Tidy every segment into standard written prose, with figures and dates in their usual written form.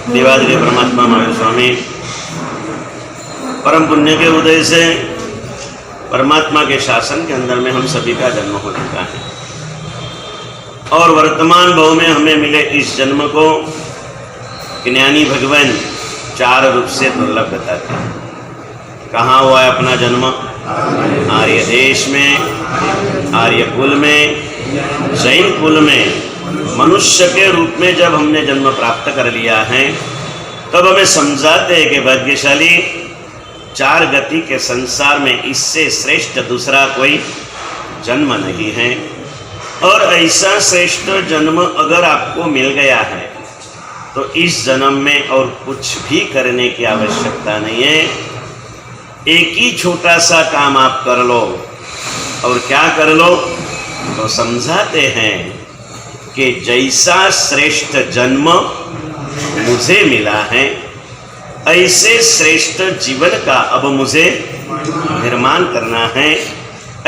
देवादिदेव परमात्मा महावीर स्वामी परम पुण्य के उदय से परमात्मा के शासन के अंदर में हम सभी का जन्म हो चुका है और वर्तमान भाव में हमें मिले इस जन्म को ज्ञानी भगवान चार रूप से दुर्लभ बताते हैं। कहाँ हुआ है अपना जन्म? आर्य देश में, आर्य कुल में, जैन कुल में मनुष्य के रूप में जब हमने जन्म प्राप्त कर लिया है तब हमें समझाते हैं कि भाग्यशाली चार गति के संसार में इससे श्रेष्ठ दूसरा कोई जन्म नहीं है। और ऐसा श्रेष्ठ जन्म अगर आपको मिल गया है तो इस जन्म में और कुछ भी करने की आवश्यकता नहीं है। एक ही छोटा सा काम आप कर लो। और क्या कर लो? तो समझाते हैं कि जैसा श्रेष्ठ जन्म मुझे मिला है ऐसे श्रेष्ठ जीवन का अब मुझे निर्माण करना है।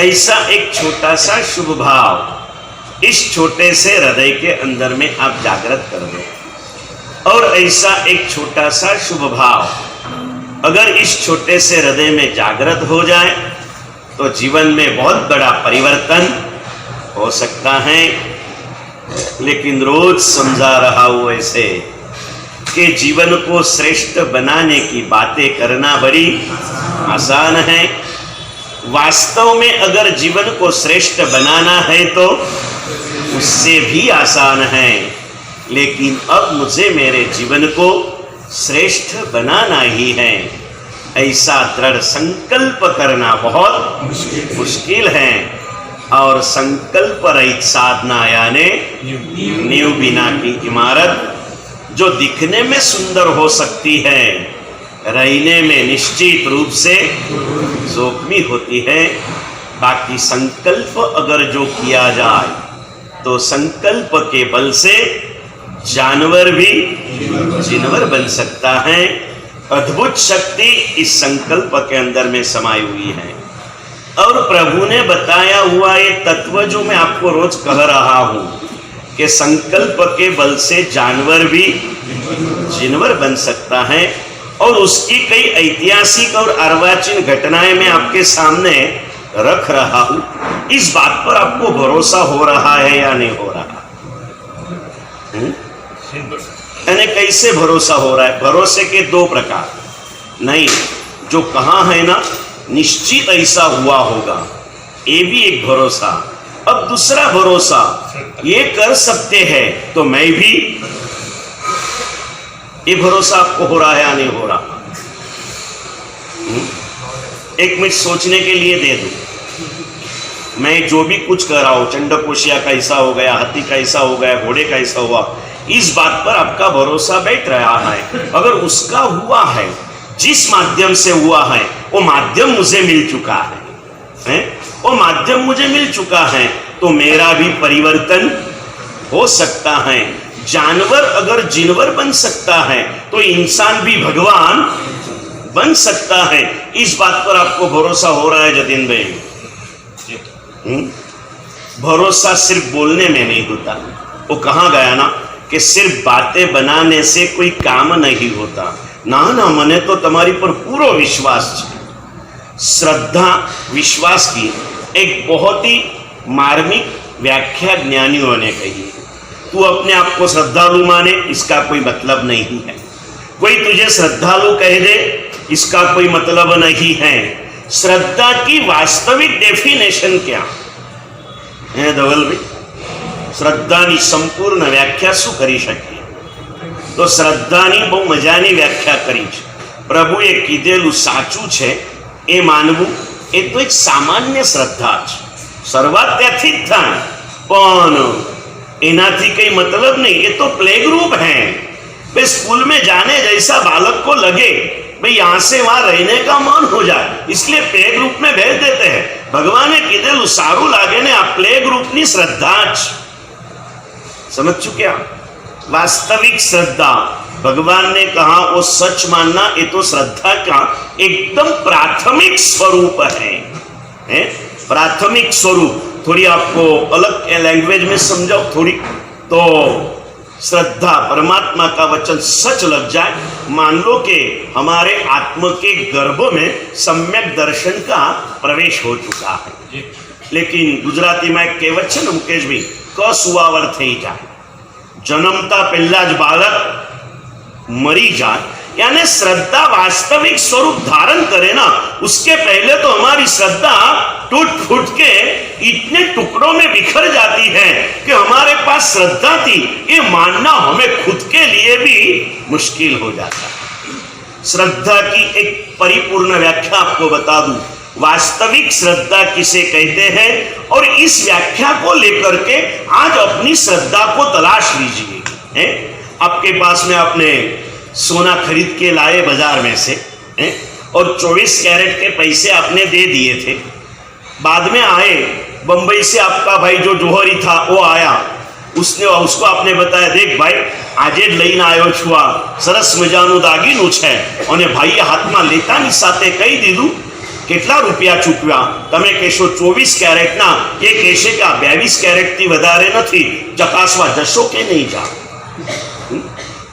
ऐसा एक छोटा सा शुभ भाव इस छोटे से हृदय के अंदर में आप जागृत कर दो। और ऐसा एक छोटा सा शुभ भाव अगर इस छोटे से हृदय में जागृत हो जाए तो जीवन में बहुत बड़ा परिवर्तन हो सकता है। लेकिन रोज समझा रहा हूं ऐसे कि जीवन को श्रेष्ठ बनाने की बातें करना बड़ी आसान है। वास्तव में अगर जीवन को श्रेष्ठ बनाना है तो उससे भी आसान है। लेकिन अब मुझे मेरे जीवन को श्रेष्ठ बनाना ही है ऐसा दृढ़ संकल्प करना बहुत मुश्किल है। और संकल्प रहित साधना यानी नींव बिना की इमारत जो दिखने में सुंदर हो सकती है रहने में निश्चित रूप से जोखमी होती है। बाकी संकल्प अगर जो किया जाए तो संकल्प के बल से जानवर भी जिनवर बन सकता है। अद्भुत शक्ति इस संकल्प के अंदर में समाई हुई है। और प्रभु ने बताया हुआ ये तत्व जो मैं आपको रोज कह रहा हूं कि संकल्प के बल से जानवर भी जिनवर बन सकता है। और उसकी कई ऐतिहासिक और अर्वाचीन घटनाएं मैं आपके सामने रख रहा हूं। इस बात पर आपको भरोसा हो रहा है या नहीं हो रहा? यानी कैसे भरोसा हो रहा है? भरोसे के दो प्रकार नहीं, जो कहाँ है ना निश्चित ऐसा हुआ होगा, ये भी एक भरोसा। अब दूसरा भरोसा ये कर सकते हैं तो मैं भी, ये भरोसा आपको हो रहा है या नहीं हो रहा? एक मिनट सोचने के लिए दे दूं। मैं जो भी कुछ कर रहा हूं, चंडकोशिया का ऐसा हो गया, हाथी का ऐसा हो गया, घोड़े का ऐसा हुआ, इस बात पर आपका भरोसा बैठ रहा है। अगर उसका हुआ है, जिस माध्यम से हुआ है वो माध्यम मुझे मिल चुका है, वो माध्यम मुझे मिल चुका है तो मेरा भी परिवर्तन हो सकता है। जानवर अगर जिनवर बन सकता है तो इंसान भी भगवान बन सकता है। इस बात पर आपको भरोसा हो रहा है जतिन भाई? भरोसा सिर्फ बोलने में नहीं होता। वो कहाँ गया ना कि सिर्फ बातें बनाने से कोई काम नहीं होता। ना ना, मने तो तुम्हारी पर पूरा विश्वास है। श्रद्धा विश्वास की एक बहुत ही मार्मिक व्याख्या ज्ञानियों ने कही है। तू अपने आप को श्रद्धालु माने इसका कोई मतलब नहीं है। कोई तुझे श्रद्धालु कह दे इसका कोई मतलब नहीं है। श्रद्धा की वास्तविक डेफिनेशन क्या है धवल भाई? श्रद्धानी संपूर्ण व्याख्या शू करी शकीए? तो શ્રદ્ધાની બહુ મજાની વ્યાખ્યા કરી છે પ્રભુએ કીધેલું સાચું છે એ માનવું એ તો એક સામાન્ય શ્રદ્ધા છે। શરૂઆત ત્યાંથી જ થાય પણ એનાથી કઈ મતલબ નહીં। ये तो प्ले ग्रुप है। भाई स्कूल में जाने जैसा बालक को लगे भाई यहाँ से वहां रहने का मन हो जाए इसलिए प्ले ग्रुप में भेज देते हैं। भगवाने કીધેલું સારું લાગે ને આ પ્લે ગ્રુપની શ્રદ્ધા જ। समझ चुके आप? वास्तविक श्रद्धा भगवान ने कहा वो सच मानना, ये तो श्रद्धा का एकदम प्राथमिक स्वरूप है? प्राथमिक स्वरूप। थोड़ी आपको अलग लैंग्वेज में समझाओ थोड़ी, तो श्रद्धा, परमात्मा का वचन सच लग जाए, मान लो कि हमारे आत्म के गर्भ में सम्यक दर्शन का प्रवेश हो चुका है। लेकिन गुजराती में एक कहेवत है मुकेश भाई, क सुवावर थई जाए, जन्मता पहला ज बालक मरी जाए, यानी श्रद्धा वास्तविक स्वरूप धारण करे ना, उसके पहले तो हमारी श्रद्धा टूट फूट के इतने टुकड़ों में बिखर जाती है कि हमारे पास श्रद्धा थी ये मानना हमें खुद के लिए भी मुश्किल हो जाता है। श्रद्धा की एक परिपूर्ण व्याख्या आपको बता दूं, वास्तविक श्रद्धा किसे कहते हैं, और इस व्याख्या को लेकर के आज अपनी श्रद्धा को तलाश लीजिए। आपके पास में आपने सोना खरीद के लाए बाजार में से और 24 कैरेट के पैसे आपने दे दिए थे, बाद में आए बंबई से आपका भाई जो जोहरी था वो आया, उसको आपने बताया, देख भाई આજે જ લઈને આવ્યો છું, આ સરસ મજાનું દાગીનું છે, અને ભાઈએ હાથમાં લેતાની સાથે કહી દીધું કેટલા રૂપિયા ચૂકવ્યા, તમે કહેશો 24 કેરેટના, એ કહેશે કે આ 22 કેરેટથી વધારે નથી, ચકાસવા જશો કે નહીં જાઓ?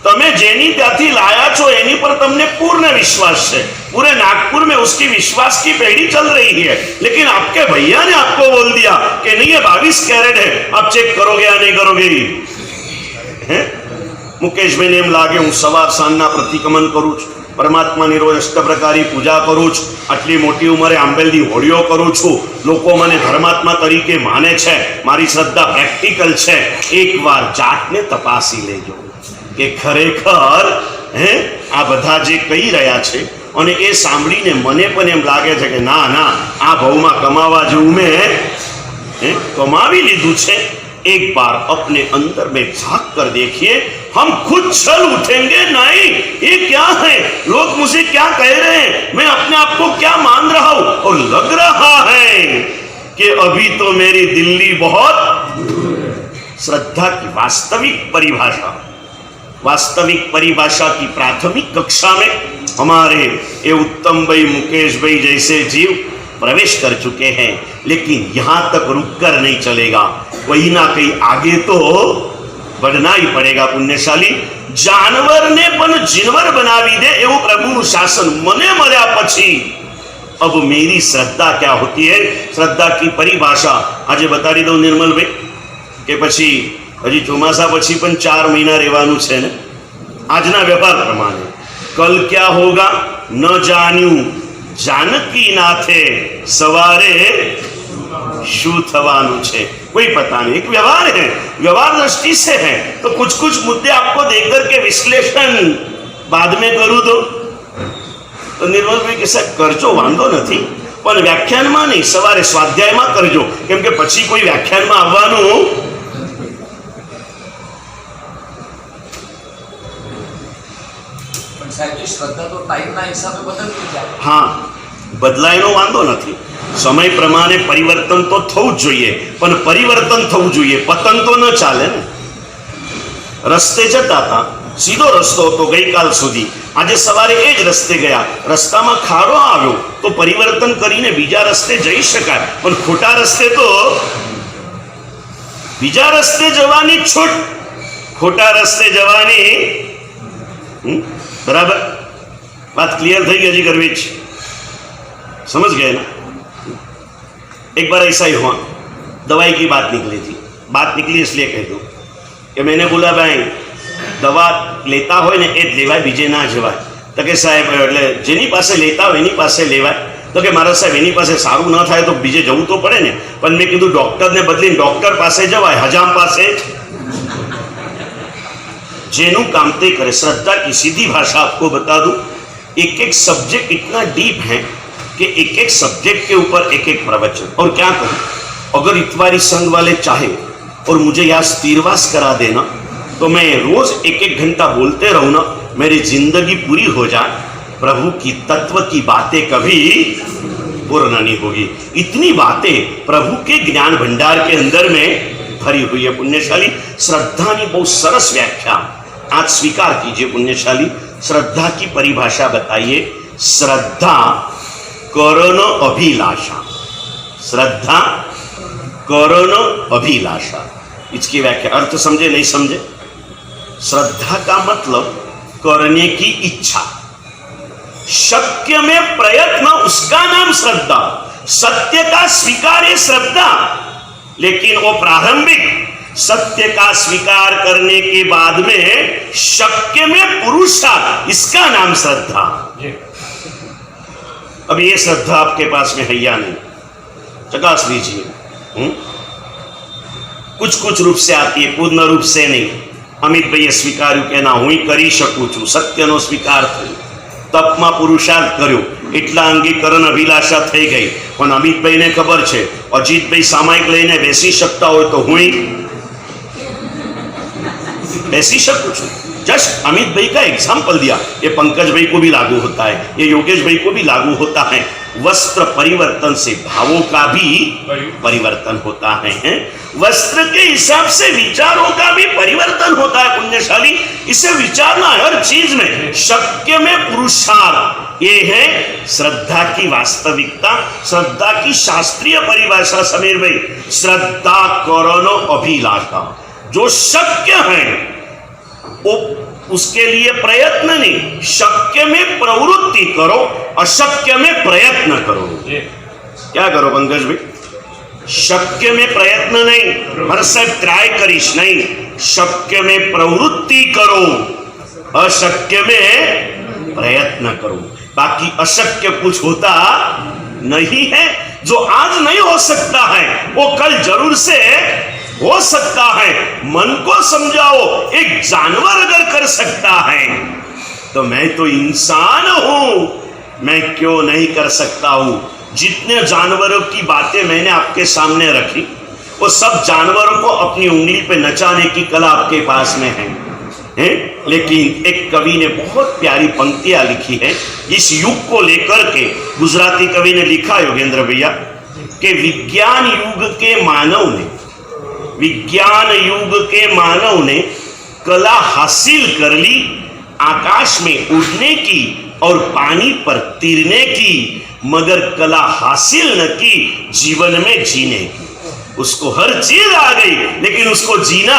તમે જેની ત્યાંથી લાયા છો એની પર તમને पूर्ण विश्वास है, पूरे नागपुर में उसकी विश्वास की पेढ़ी चल रही है, लेकिन आपके भैया ने आपको बोल दिया कि नहीं ये 22 कैरेट है, आप चेक करोगे या नहीं करोगे? मुकेश भाई ने एम लागे हूँ सवार सांजना प्रतिक्रमण करूँ, परमात्मा ની રોજ અષ્ટપ્રકારી પૂજા કરું છું, આટલી મોટી ઉંમરે આંબેલની હોળીઓ કરું છું, લોકો મને ધર્માત્મા તરીકે માને છે, મારી શ્રદ્ધા પ્રેક્ટિકલ છે, એકવાર જાતને તપાસી લેજો કે ખરેખર આ બધા જે કહી રહ્યા છે અને એ સાંભળીને મને પણ એમ લાગે છે કે ના ના આ ભાવમાં કમાવા જેવું મેં કમાવી લીધું છે। एक बार अपने अंदर में झांक कर देखिए, हम खुद छल उठेंगे नहीं ये क्या है, लोग मुझे क्या कह रहे हैं, मैं अपने आप को क्या मान रहा हूं, और लग रहा है कि अभी तो मेरी दिल्ली बहुत। श्रद्धा की वास्तविक परिभाषा की प्राथमिक कक्षा में हमारे ये उत्तम भाई, मुकेश भाई जैसे जीव प्रवेश कर चुके हैं, लेकिन यहां तक रुककर नहीं चलेगा, वही ना कहीं आगे तो बढ़ना ही पड़ेगा। पुण्यशाली जानवर ने पण जीनवर बनावी दे एवं प्रभुનું शासन મને મળ્યા પછી अब मेरी श्रद्धा क्या होती है, श्रद्धा की परिभाषा आज बता दो निर्मल भाई के પછી હજી ચોમાસા પછી પણ 4 મહિના રહેવાનું છે ને, આજના વ્યવહાર પ્રમાણે કલ क्या होगा न જાણ્યું, जानकी नाथे सवारे शू थवानु छे कोई पता नहीं, एक व्यवहार है, व्यवहार दृष्टि से है, तो कुछ कुछ मुद्दे आपको देखकर के विश्लेषण बाद में करूं तो निर्मल भाई के साथ करजो वांधो नहीं, पण व्याख्यान में नहीं, सवारे स्वाध्याय में करजो, केम के पछी कोई व्याख्यान में आववानुं श्रद्धा तो टाइम ना हिसाबे बदलती जाए। हाँ, बदलायनो वांधो नहीं, समय प्रमाणे परिवर्तन तो थवुं ज जोईए, पण परिवर्तन थवुं जोईए, पतन तो न चाले ने। रस्ते जता था, सीधो रस्तो तो गई काल सुधी, आज सवारे ए ज रस्ते गया, रस्ता में खारो आव्यो तो परिवर्तन करीने बीजा रस्ते जई शकाय, पण खोटा रस्ते तो बीजा रस्ते जवानी छूट, खोटा रस्ते जवानी बराबर। बात क्लियर थी गई जी गर्विच, समझ गए ना? एक बार ऐसा ही हुआ, दवाई की बात निकली थी, बात निकली इसलिए कह दूं कि मैंने बोला भाई दवा लेता हो ने ए लेवाय बीजे ना जवाय, तो के साहेब એટલે જેની પાસે લેતા હોય એની પાસે લેવાય, તો કે મારા સાહેબ એની પાસે સારું ન થાય તો બીજે જવું તો પડે ને, પણ મેં કીધું ડોક્ટરને બદલીને ડોક્ટર પાસે જવાય, હજામ પાસે जेनु काम ते करे। श्रद्धा की सीधी भाषा आपको बता दूं, एक एक सब्जेक्ट इतना डीप है कि एक एक सब्जेक्ट के ऊपर एक एक प्रवचन। और क्या करूं, अगर इतवारी संघ वाले चाहे और मुझे यहाँ स्थिरवास करा देना तो मैं रोज एक एक घंटा बोलते रहूं ना, मेरी जिंदगी पूरी हो जाए, प्रभु की तत्व की बातें कभी पूर्ण नहीं होगी। इतनी बातें प्रभु के ज्ञान भंडार के अंदर में भरी हुई है। पुण्यशाली श्रद्धा की बहुत सरस व्याख्या आज स्वीकार कीजिए। पुण्यशाली श्रद्धा की परिभाषा बताइए। श्रद्धा करण अभिलाषा, श्रद्धा करण अभिलाषा, इसकी व्याख्या अर्थ समझे नहीं समझे? श्रद्धा का मतलब करने की इच्छा, शक्य में प्रयत्न, उसका नाम श्रद्धा। सत्य का स्वीकार है श्रद्धा, लेकिन वो प्रारंभिक सत्य का स्वीकार करने के बाद में शक्य में पुरुषार्थ, इसका नाम श्रद्धा। अब ये श्रद्धा आपके पास में है या नहीं, चकास लीजिए। कुछ कुछ रूप से आती है, पूर्ण रूप से नहीं। अमित भाई स्वीकार के ना हुई करी શકું છું, સત્યનો સ્વીકાર થયો, તપમાં પુરુષાર્થ કર્યો, એટલા અંગીકરણ અભિલાષા થઈ ગઈ। પણ અમિતભાઈને ખબર છે અજીતભાઈ સામાયિક લઈને બેસી શકતા હોય તો હું બેસી શકું છું। जस्ट अमित भाई का एग्जाम्पल दिया, ये पंकज भाई को भी लागू होता है, ये योगेश भाई को भी लागू होता है। वस्त्र परिवर्तन से भावों का भी परिवर्तन होता है। वस्त्र के हिसाब से विचारों का भी परिवर्तन होता है। पुण्यशाली, इसे विचारना हर चीज में। शक्य में पुरुषार्थ, ये है श्रद्धा की वास्तविकता, श्रद्धा की शास्त्रीय परिभाषा। समीर भाई, श्रद्धा करो अभिलाषा, जो शक्य है वो उसके लिए प्रयत्न नहीं, शक्य में प्रवृत्ति करो, अशक्य में प्रयत्न करो। क्या करो पंकज भाई? शक्य में प्रयत्न नहीं, हर सब ट्राई करीश नहीं, शक्य में प्रवृत्ति करो, अशक्य में प्रयत्न करो। बाकी अशक्य कुछ होता नहीं है। जो आज नहीं हो सकता है वो कल जरूर से हो सकता है। मन को समझाओ, एक जानवर अगर कर सकता है तो मैं तो इंसान हूं, मैं क्यों नहीं कर सकता हूं? जितने जानवरों की बातें मैंने आपके सामने रखी, वो सब जानवरों को अपनी उंगली पे नचाने की कला आपके पास में है? लेकिन एक कवि ने बहुत प्यारी पंक्तियां लिखी है इस युग को लेकर के। गुजराती कवि ने लिखा, योगेंद्र भैया, कि विज्ञान युग के मानव ने कला हासिल कर ली, आकाश में उड़ने की और पानी पर तैरने की, मगर कला हासिल न की जीवन में जीने की। उसको हर चीज आ गई लेकिन उसको जीना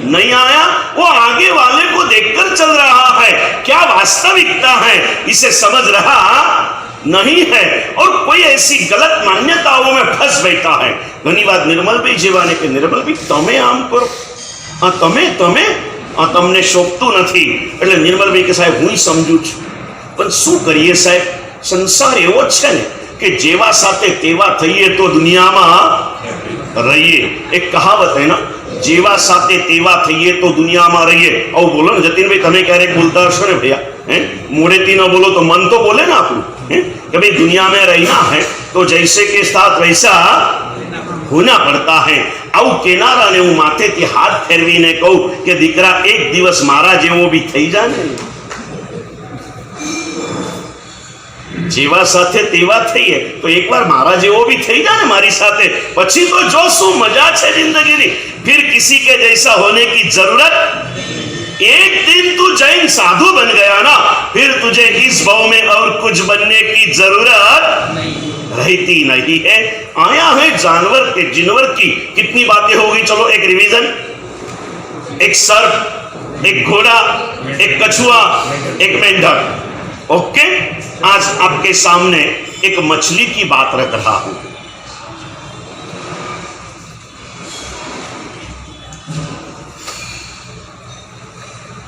नहीं आया। वो आगे वाले को देखकर चल रहा है, क्या वास्तविकता है इसे समझ रहा नहीं है, और कोई ऐसी गलत मान्यताओं में फंस बैठा है। घनी बात निर्मल भाई जेवाने के, निर्मल भाई तमे आम करो, તમને શોભતું નથી એટલે નિર્મલ ભાઈ કે સાહેબ હું સમજુ છું, પણ શું કરીએ સાહેબ, સંસાર એવો છે ને કે જેવા સાથે તેવા થઈએ તો દુનિયામાં રહીએ। એક કહાવત है ना, જેવા સાથે તેવા થઈએ તો દુનિયામાં રહીએ। આવું બોલો ને જતીન ભાઈ, તમે ક્યારેક બોલતા હશો ને ભैया, मोड़ेती ना बोलो तो मन तो बोले ना आपको कि भाई दुनिया में रहना है तो जैसे के साथ वैसा होना पड़ता है। आउ केनारा ने हूँ माथे थी हाथ फेरवी ने कहूं कि दीकरा एक दिवस मारा जेवो भी थई जाने, जेवा साथे तेवा थईए तो एक बार मारा जेवो भी थई जाने मारी साथे, पछी तो जो सु मजा छे जिंदगी नी, फिर किसी के जैसा होने की जरूरत। एक दिन तू जैन साधु बन गया ना, फिर तुझे इस भाव में और कुछ बनने की जरूरत रहती नहीं है। आया है जानवर के जिनवर की कितनी बातें होगी, चलो एक रिवीजन। एक सर्प, एक घोड़ा, एक कछुआ, एक मेंढक। ओके, आज आपके सामने एक मछली की बात रख रहा हूं।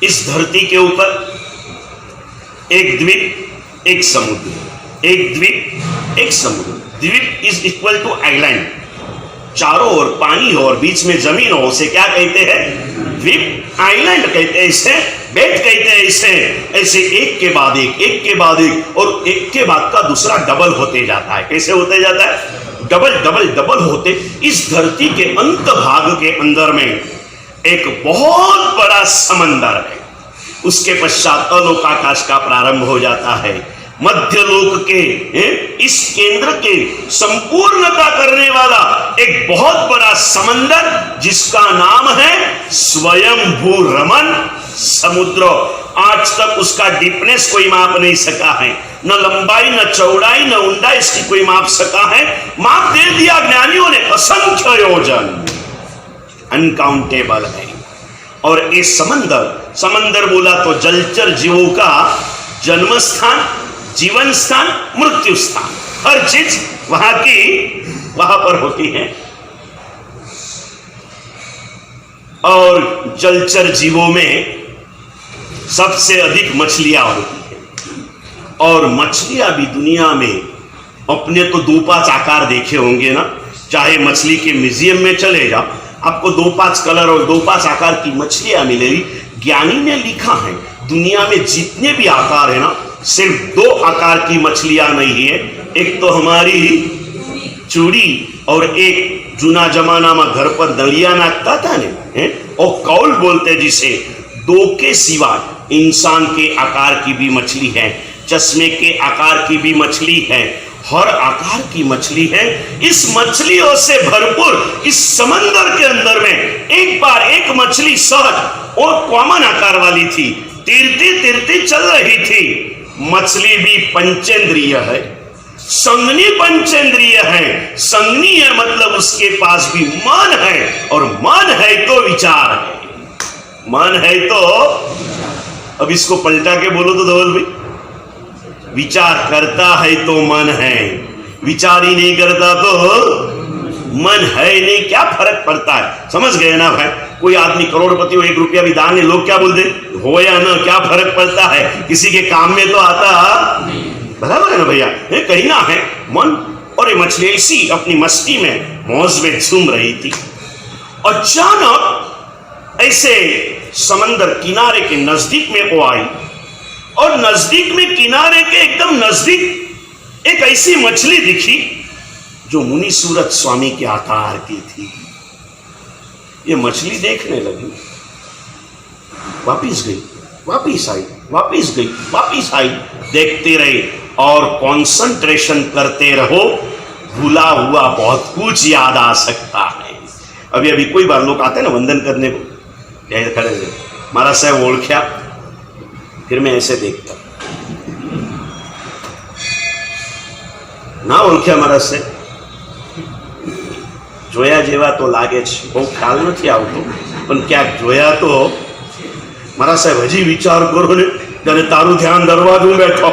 इस धरती के ऊपर एक द्वीप, एक समुद्र, एक द्वीप, एक समुद्र। द्वीप इज इक्वल टू आइलैंड, चारों ओर पानी हो और बीच में जमीन हो, उसे क्या कहते हैं? द्वीप। आइलैंड कहते हैं इसे, बेट कहते हैं इसे। ऐसे एक के बाद एक, एक के बाद एक, और एक के बाद का दूसरा डबल होते जाता है। कैसे होते जाता है? डबल डबल डबल होते। इस धरती के अंत भाग के अंदर में एक बहुत बड़ा समंदर है, उसके पश्चात अलोकाकाश का प्रारंभ हो जाता है। मध्यलोक के इस केंद्र के संपूर्णता करने वाला एक बहुत बड़ा समंदर जिसका नाम है स्वयंभू रमन समुद्र। आज तक उसका डीपनेस कोई माप नहीं सका है, न लंबाई, न चौड़ाई, न ऊंचाई इसकी कोई माप सका है। माप दे दिया ज्ञानियों ने, असंख्य योजन, अनकाउंटेबल है। और ये समंदर, समंदर बोला तो जलचर जीवों का जन्म स्थान, जीवन स्थान, मृत्यु स्थान, हर चीज वहां पर होती है। और जलचर जीवों में सबसे अधिक मछलियां होती है। और मछलियां भी दुनिया में, अपने तो 2-5 आकार देखे होंगे ना, चाहे मछली के म्यूजियम में चले जाओ, आपको 2-5 कलर और 2-5 आकार की मछलियां मिलेगी। ज्ञानी ने लिखा है दुनिया में जितने भी आकार है ना, सिर्फ 2 आकार की मछलियां नहीं है। एक तो हमारी चूड़ी और एक जूना जमाना में घर पर दलिया नाकता था ने, और कौल बोलते जिसे, 2 के सिवाय इंसान के आकार की भी मछली है, चश्मे के आकार की भी मछली है, हर आकार की मछली है। इस मछलियों से भरपूर इस समंदर के अंदर में एक बार एक मछली सहज और कॉमन आकार वाली थी, तीरती चल रही थी। मछली भी पंचेंद्रिय है, संगनी पंचेंद्रिय है। संगनी है मतलब उसके पास भी मन है, और मन है तो विचार है। मन है तो, अब इसको पलटा के बोलो तो धवल भाई, विचार करता है तो मन है, विचार ही नहीं करता तो मन है नहीं, क्या फर्क पड़ता है? समझ गए ना भाई? कोई आदमी करोड़पति हो, 1 रुपया भी दान है, लोग क्या बोलते हो या ना, क्या फर्क पड़ता है? किसी के काम में तो आता, बराबर है ना भैया? कहीं ना है मन। और ये मछली ऐसी अपनी मस्ती में, मौज में झूम रही थी। अचानक ऐसे समंदर किनारे के नजदीक में वो आई, और नजदीक में, किनारे के एकदम नजदीक एक ऐसी मछली दिखी जो मुनि सूरत स्वामी के आकार की थी। ये मछली देखने लगी, वापिस गई, वापिस आई, वापिस गई, वापिस आई, देखते रहे और कंसंट्रेशन करते रहो, भूला हुआ बहुत कुछ याद आ सकता है। अभी कोई बार लोग आते हैं ना वंदन करने को, खड़े महाराज साहब ओळख्या, फिर मैं ऐसे देखता, ना ओळख्या महाराज साहब, જોયા જેવા તો લાગે છે, બહુ ખ્યાલ નથી આવતો, પણ ક્યાંક જોયા તો મારા સાહેબ હજી વિચાર કરો ને, ત્યારે તારું ધ્યાન ધરવા દઉં બેઠો,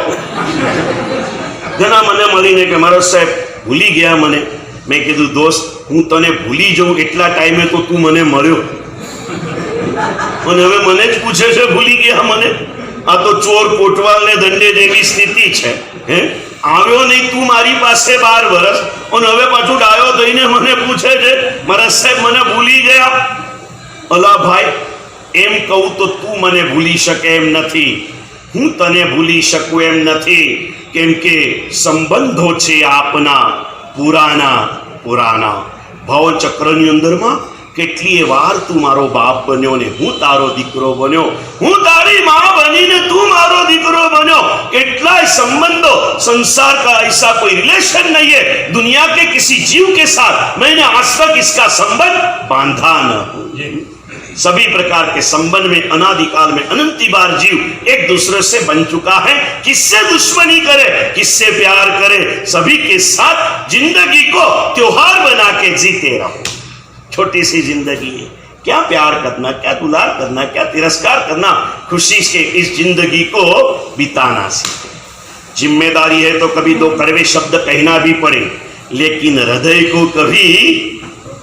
ઘણા મને મળીને કે મારા સાહેબ ભૂલી ગયા મને. મેં કીધું દોસ્ત હું તને ભૂલી જાઉં એટલા ટાઈમે તો તું મને મળ્યો, અને હવે મને જ પૂછે છે ભૂલી ગયા મને? આ તો ચોર કોટવાલ ને દંડે જેવી સ્થિતિ છે. હે આવ્યો નહીં તું મારી પાસે 12 વર્ષ, અને હવે પાછું ડાયો થઈને મને પૂછે છે મારા સાહેબ મને ભૂલી ગયા? અલા ભાઈ એમ કહું તો તું મને ભૂલી શકે એમ નથી, હું તને ભૂલી શકું એમ નથી, કેમ કે સંબંધો છે આપના પુરાના પુરાના. ભાવચક્રની અંદરમાં કેટલીય વાર તું મારો બાપ બન્યો ને હું તારો દીકરો બન્યો, હું તારી माँ बनी ने तू मारो दीकरो बनो. કેટલાય संबंधों, संसार का ऐसा कोई रिलेशन नहीं है दुनिया के किसी जीव के साथ मैंने आज तक इसका संबंध बांधा न हो. सभी प्रकार के संबंध में अनादिकाल में अनंती बार जीव एक दूसरे से बन चुका है. किससे दुश्मनी करे, किससे प्यार करे, सभी के साथ जिंदगी को त्योहार बना के जीते रहो. छोटी सी जिंदगी है, क्या प्यार करना, क्या दुलार करना, क्या तिरस्कार करना, खुशी से इस जिंदगी को बिताना सीखे. जिम्मेदारी है तो कभी 2 कड़वे शब्द कहना भी पड़े, लेकिन हृदय को कभी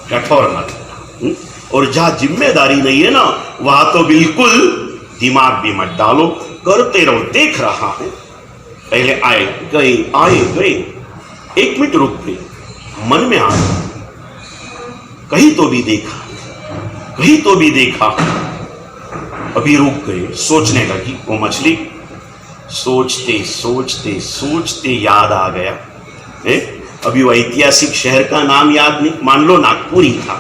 कठोर मत करना. और जहां जिम्मेदारी नहीं है ना वहां तो बिल्कुल दिमाग भी मत डालो, करते रहो. देख रहा हूं पहले आए गए आए गए, 1 मिनट रुक गए, मन में आ कहीं तो भी देखा, कहीं तो भी देखा, अभी रुक गए, सोचने लगी वो मछली. सोचते सोचते सोचते याद आ गया, अभी वो ऐतिहासिक शहर का नाम याद नहीं, मान लो नागपुर ही था.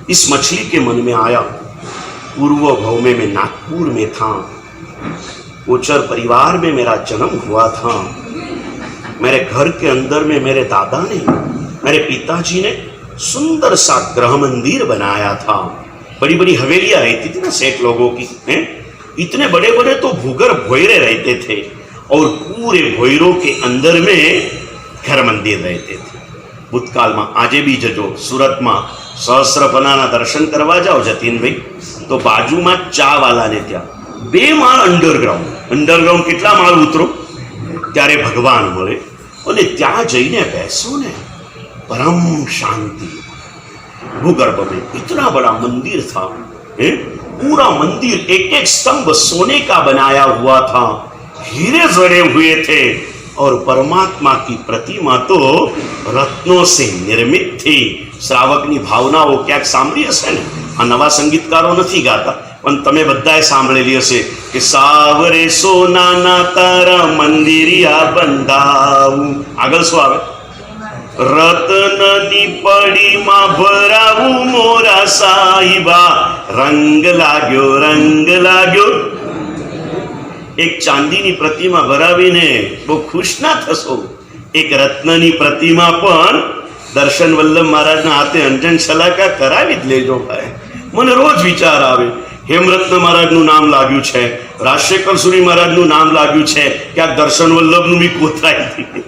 इस मछली के मन में आया पूर्व भव में मैं नागपुर में था, कोचर परिवार में मेरा जन्म हुआ था. मेरे घर के अंदर में मेरे दादा ने, मेरे पिताजी ने सुंदर सा गृह मंदिर बनाया था. बड़ी बड़ी हवेलियां रहती थी ना सेठ लोगों की, इतने बड़े बड़े तो भूगर्भ भोयरे रहते थे, और पूरे भोयरों के अंदर में घर मंदिर रहते थे. भूतकाल में आजे भी जजो सूरत में સહસ્રફલાના દર્શન કરવા જાઓ જતીનભાઈ, તો બાજુમાં ચા વાલાને ત્યાં 2 માળ અંડરગ્રાઉન્ડ કેટલા માળ ઉતરો ત્યારે ભગવાન મળે, અને ત્યાં જઈને બેસો ને परम शांति। भूगर्भ में इतना बड़ा मंदिर था, पूरा मंदिर एक एक स्तंभ सोने का बनाया हुआ था, हीरे जड़े हुए थे, और परमात्मा की प्रतिमा तो रत्नों से निर्मित थी। श्रावकनी भावनाओं क्या सांभળી હશે ને? આ નવા સંગીતકારો નથી ગાતા, પણ તમે બધાએ સાંભળેલી હશે કે સાવરે સોનાના તારા મંદિરિયા બંધાવું, આગળ શું આવે? રત્નની પડીમાં ભરાવું મોરા સાહિબા, રંગ લાગ્યો। એક ચાંદીની પ્રતિમા ભરાવીને બહુ ખુશ ના થશો, એક રત્નની પ્રતિમા પણ દર્શન વલ્લભ મહારાજના હાથે અંજન છલાકા કરાવી જ લેજો ભાઈ। મને રોજ વિચાર આવે, હેમરત્ન મહારાજનું નામ લાગ્યું છે, રાજશેખર સુરી મહારાજનું નામ લાગ્યું છે, ક્યાંક દર્શન વલ્લભનું બી કોતરાઈ હતી।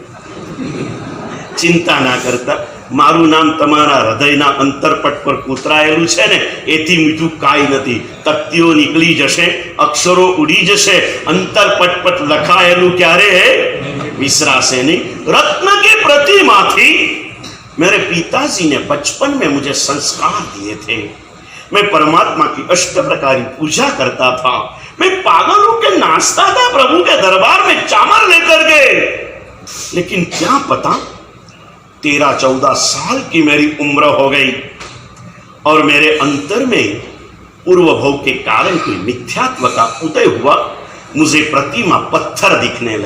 ચિંતા ના કરતા, મારું નામ તમારા હૃદયના અંતરપટ પર કોતરાયેલું છે ને, એથી મીઠું કાંઈ નથી। તકતીઓ નીકળી જશે, અક્ષરો ઉડી જશે, અંતરપટ પર લખાયેલું ક્યારે વિસરાશે નહીં। रत्न की प्रतिमा थी। मेरे पिताजी ने बचपन में मुझे संस्कार दिए थे। मैं परमात्मा की अष्ट प्रकारी पूजा करता था। मैं पागल होकर नाचता था प्रभु के दरबार में चामर लेकर गए। लेकिन क्या पता 13-14 साल की मेरी उम्र हो गई और मेरे अंतर में पूर्व भोग के कारण कोई मिथ्यात्व का उदय हुआ। मुझे प्रतिमा पत्थर दिखने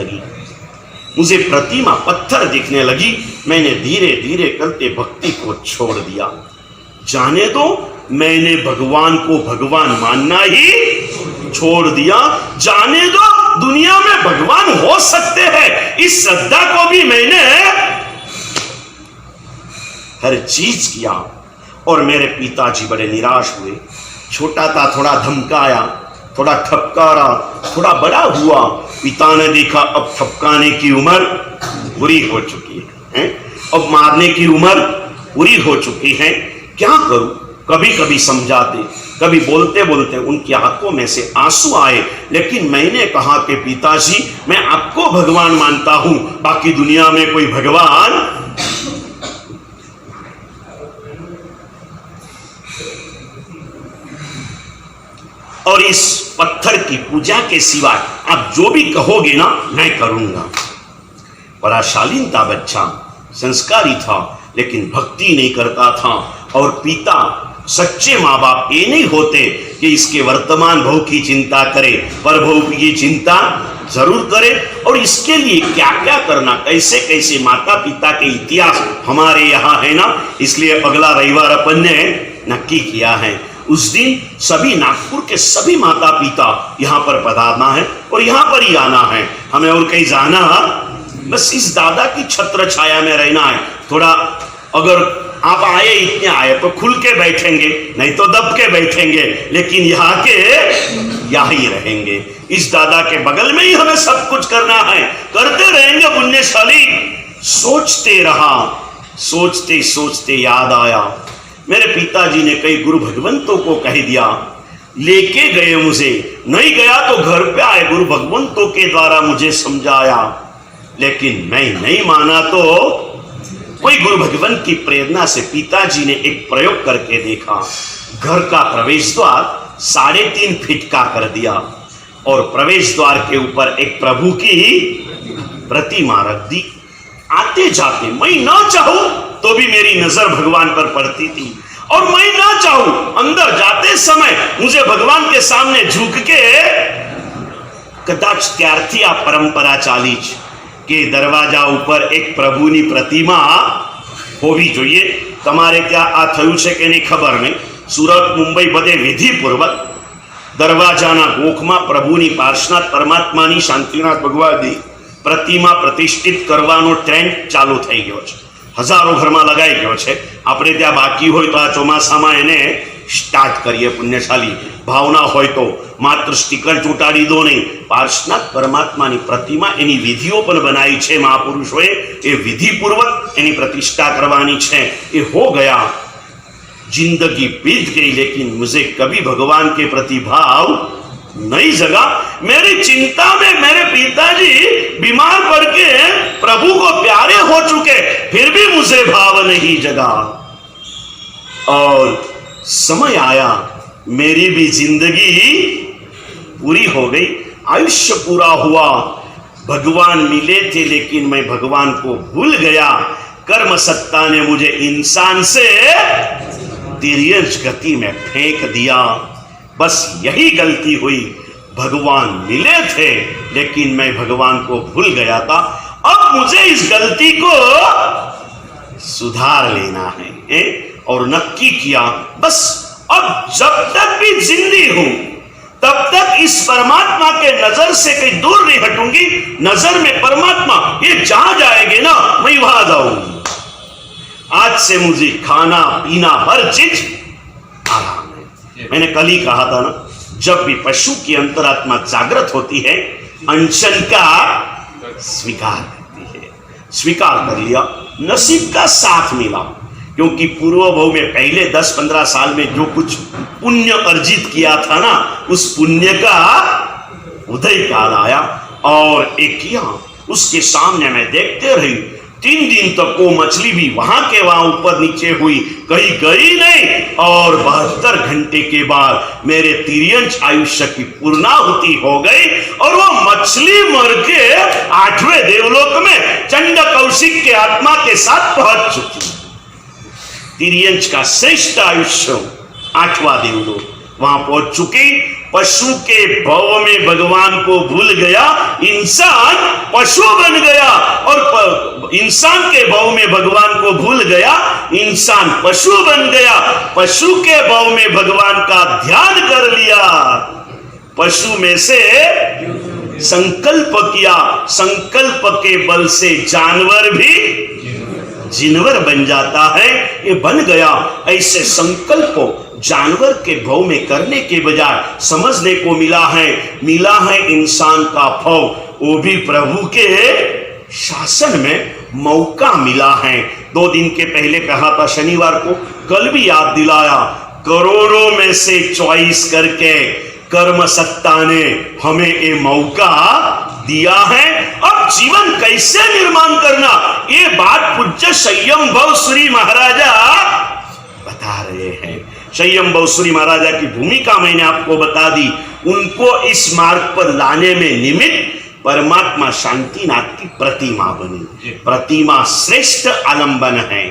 लगी। मैंने धीरे धीरे करते भक्ति को छोड़ दिया। जाने दो, मैंने भगवान को भगवान मानना ही छोड़ दिया। जाने दो, दुनिया में भगवान हो सकते हैं, इस श्रद्धा को भी मैंने हर चीज किया। और मेरे पिताजी बड़े निराश हुए। छोटा था, थोड़ा धमकाया, थोड़ा ठपकारा, थोड़ा बड़ा हुआ। पिता ने देखा अब ठपकाने की उम्र पूरी हो चुकी है, अब मारने की उम्र पूरी हो चुकी है, क्या करूं? कभी कभी समझाते, कभी बोलते बोलते उनकी आंखों में से आंसू आए। लेकिन मैंने कहा कि पिताजी, मैं आपको भगवान मानता हूं, बाकी दुनिया में कोई भगवान और इस पत्थर की पूजा के सिवाय आप जो भी कहोगे ना, मैं करूंगा। बड़ा शालीन था बच्चा, संस्कारी था, लेकिन भक्ति नहीं करता था। और पिता, सच्चे माँ बाप ये नहीं होते कि इसके वर्तमान भव की चिंता करे, पर भव की चिंता जरूर करे। और इसके लिए क्या क्या करना, कैसे कैसे माता पिता के इतिहास हमारे यहाँ है ना, इसलिए अगला रविवार अपन ने नक्की किया है। उस दिन सभी नागपुर के सभी माता पिता यहाँ पर पधारना है और यहाँ पर ही आना है। हमें और कहीं जाना, बस इस दादा की छत्र छाया में रहना है। थोड़ा अगर आप आए, इतने आए तो खुल के बैठेंगे, नहीं तो दब के बैठेंगे, लेकिन यहाँ के यहाँ ही रहेंगे। इस दादा के बगल में ही हमें सब कुछ करना है, करते रहेंगे पुण्यशाली। सोचते रहा, सोचते सोचते याद आया, मेरे पिताजी ने कई गुरु भगवंतों को कह दिया, लेके गए मुझे, नहीं गया तो घर पे आए, गुरु भगवंतों के द्वारा मुझे समझाया, लेकिन मैं नहीं माना। तो कोई गुरु भगवंत की प्रेरणा से पिताजी ने एक प्रयोग करके देखा। घर का प्रवेश द्वार 3.5 फीट का कर दिया और प्रवेश द्वार के ऊपर एक प्रभु की प्रतिमा रख दी। आते जाते मैं ना चाहूं तो भी मेरी नजर भगवान पर पड़ती थी, और मैं ना चाहूं अंदर जाते समय मुझे भगवान के सामने झुक के, कदाच त्यारथी आ परंपरा चाली के दरवाजा ऊपर एक प्रभुनी प्रतिमा होवी जोईए। तमारे त्या आ थयुं छे के नहीं खबर नहीं। सूरत मुंबई बधे विधिपूर्वक दरवाजाना गोखमा प्रभुनी पार्श्वनाथ परमात्मानी शांतिनाथ भगवानी प्रतिमा प्रतिष्ठित करवानो ट्रेंड चालू थई गयो छे। हजारों घर में लगाई गयो छे। आपणे त्यां बाकी होय तो आ ચોમાસામાં એને स्टार्ट करिए। पुण्यशाली भावना होय तो मात्र स्टीकर चूंटाड़ी दो नहीं, पार्श्वनाथ परमात्मानी प्रतिमा एनी विधिओ पण बनाई छे महापुरुषोए, ए विधिपूर्वक एनी प्रतिष्ठा करवानी छे। ए हो गया। जिंदगी बीत गई, लेकिन मुझे कभी भगवान के प्रति भाव नहीं जगा। मेरी चिंता में मेरे पिताजी बीमार पड़ के प्रभु को प्यारे हो चुके, फिर भी मुझे भाव नहीं जगा। और समय आया, मेरी भी जिंदगी पूरी हो गई, आयुष्य पूरा हुआ। भगवान मिले थे, लेकिन मैं भगवान को भूल गया। कर्म सत्ता ने मुझे इंसान से तिर्यंच गति में फेंक दिया। बस यही गलती हुई। भगवान मिले थे, लेकिन मैं भगवान को भूल गया था। अब मुझे इस गलती को सुधार लेना है, और नक्की किया, बस अब जब तक भी जिंदी हूं तब तक इस परमात्मा के नजर से कहीं दूर नहीं हटूंगी। नजर में परमात्मा ये जहां जाएंगे ना, मैं वहां जाऊंगी। आज से मुझे खाना पीना हर चीज आराम है। मैंने कल ही कहा था ना, जब भी पशु की अंतरात्मा जागृत होती है, अनशन का स्वीकार करती है। स्वीकार कर लिया, नसीब का साथ मिला, क्योंकि पूर्व भव में पहले 10-15 साल में जो कुछ पुण्य अर्जित किया था ना, उस पुण्य का उदय काल आया और एक किया। उसके सामने मैं देखते रही 3 दिन तक वो मछली भी वहां के वहां ऊपर नीचे हुई, कहीं गई नहीं। और 72 घंटे के बाद मेरे तिर्यंच आयुष्य की पूर्णाहुति हो गई, और वो मछली मर के 8वें देवलोक में चंड कौशिक के आत्मा के साथ पहुंच चुकी। तिर्यंच का श्रेष्ठ आयुष्य 8वां देवलोक, वहां पहुंच चुकी। पशु के भाव में भगवान को भूल गया, इंसान पशु बन गया, और इंसान के भाव में भगवान को भूल गया, इंसान पशु बन गया। पशु के भाव में भगवान का ध्यान कर लिया, पशु में से संकल्प किया, संकल्प के बल से जानवर भी जिनवर बन जाता है। ये बन गया। ऐसे संकल्प जानवर के भाव में करने के बजाय समझने को मिला है इंसान का भाव, वो भी प्रभु के शासन में मौका मिला है। 2 दिन के पहले कहा था शनिवार को, कल भी याद दिलाया, करोड़ों में से चॉइस करके कर्म सत्ता ने हमें ये मौका दिया है। अब जीवन कैसे निर्माण करना, ये बात पूज्य संयम भवसुरी महाराजा बता रहे हैं। संयम भवसुरी महाराजा की भूमिका मैंने आपको बता दी। उनको इस मार्ग पर लाने में निमित्त परमात्मा शांतिनाथ की प्रतिमा बनी। प्रतिमा श्रेष्ठ आलंबन है।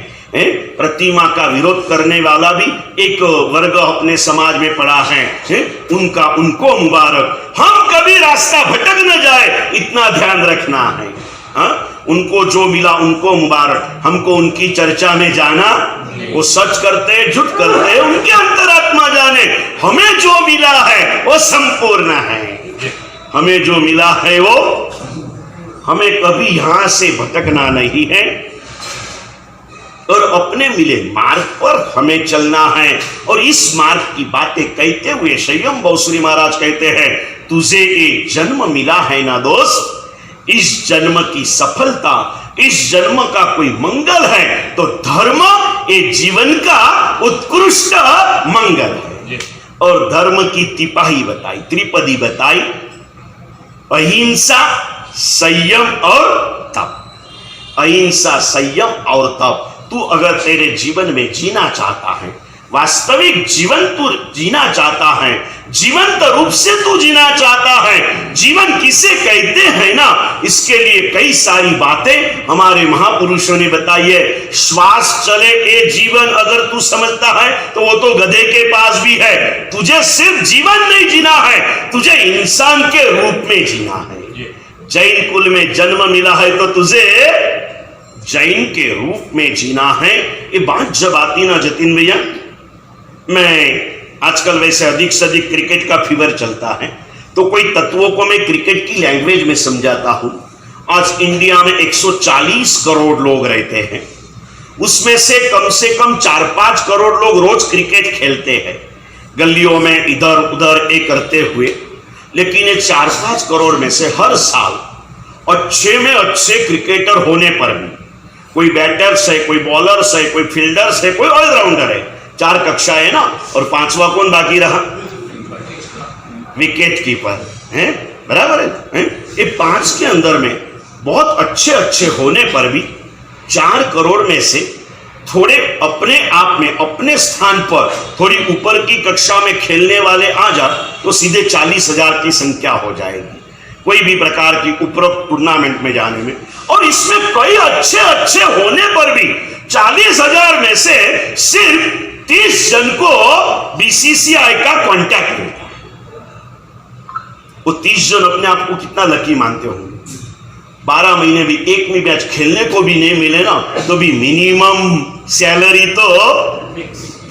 प्रतिमा का विरोध करने वाला भी एक वर्ग अपने समाज में पड़ा है, उनको मुबारक। हम कभी रास्ता भटक न जाए, इतना ध्यान रखना है। उनको जो मिला उनको मुबारक। हमको उनकी चर्चा में जाना, वो सच करते झूठ करते, उनके अंतरात्मा जाने। हमें जो मिला है वो संपूर्ण है। हमें जो मिला है वो, हमें कभी यहां से भटकना नहीं है, और अपने मिले मार्ग पर हमें चलना है। और इस मार्ग की बातें कहते हुए संयम भवसुरी महाराज कहते हैं, तुझे ये जन्म मिला है ना दोस्त, इस जन्म की सफलता, इस जन्म का कोई मंगल है तो धर्म ये जीवन का उत्कृष्ट मंगल है। और धर्म की तिपाही बताई, त्रिपदी बताई, अहिंसा, संयम और तप। अहिंसा, संयम और तप। तू अगर तेरे जीवन में जीना चाहता है, वास्तविक जीवन तू जीना चाहता है, जीवंत रूप से तू जीना चाहता है, जीवन किसे कहते हैं ना, इसके लिए कई सारी बातें हमारे महापुरुषों ने बताई है। श्वास चले ये जीवन अगर तू समझता है तो वो तो गधे के पास भी है। तुझे सिर्फ जीवन नहीं जीना है, तुझे इंसान के रूप में जीना है। जैन कुल में जन्म मिला है तो तुझे जैन के रूप में जीना है। ये बात जब आती ना जतिन भैया, मैं आजकल वैसे अधिक से अधिक क्रिकेट का फीवर चलता है, तो कोई तत्वों को मैं क्रिकेट की लैंग्वेज में समझाता हूं। आज इंडिया में 140 करोड़ लोग रहते हैं, उसमें से कम 4-5 करोड़ लोग रोज क्रिकेट खेलते हैं, गलियों में इधर उधर ये करते हुए। लेकिन ये 4-5 करोड़ में से हर साल अच्छे में अच्छे क्रिकेटर होने पर भी, कोई बैटर्स है, कोई बॉलर्स है, कोई फील्डर्स है, कोई ऑलराउंडर है, 4 कक्षा है ना, और 5वां कौन बाकी रहा? विकेट कीपर है, बराबर है? ये 5 के अंदर में बहुत अच्छे अच्छे होने पर भी 4 करोड़ में से थोड़े अपने आप में अपने स्थान पर थोड़ी ऊपर की कक्षा में खेलने वाले आ जा तो सीधे 40,000 की संख्या हो जाएगी कोई भी प्रकार की उपरोक्त टूर्नामेंट में जाने में। और इसमें कई अच्छे अच्छे होने पर भी 40,000 में से सिर्फ 30 जन को बीसीसीआई का कांटेक्ट मिलता है। वो 30 जन अपने आप को कितना लकी मानते होंगे? 12 महीने भी एक भी मैच खेलने को भी नहीं मिले ना तो भी मिनिमम सैलरी तो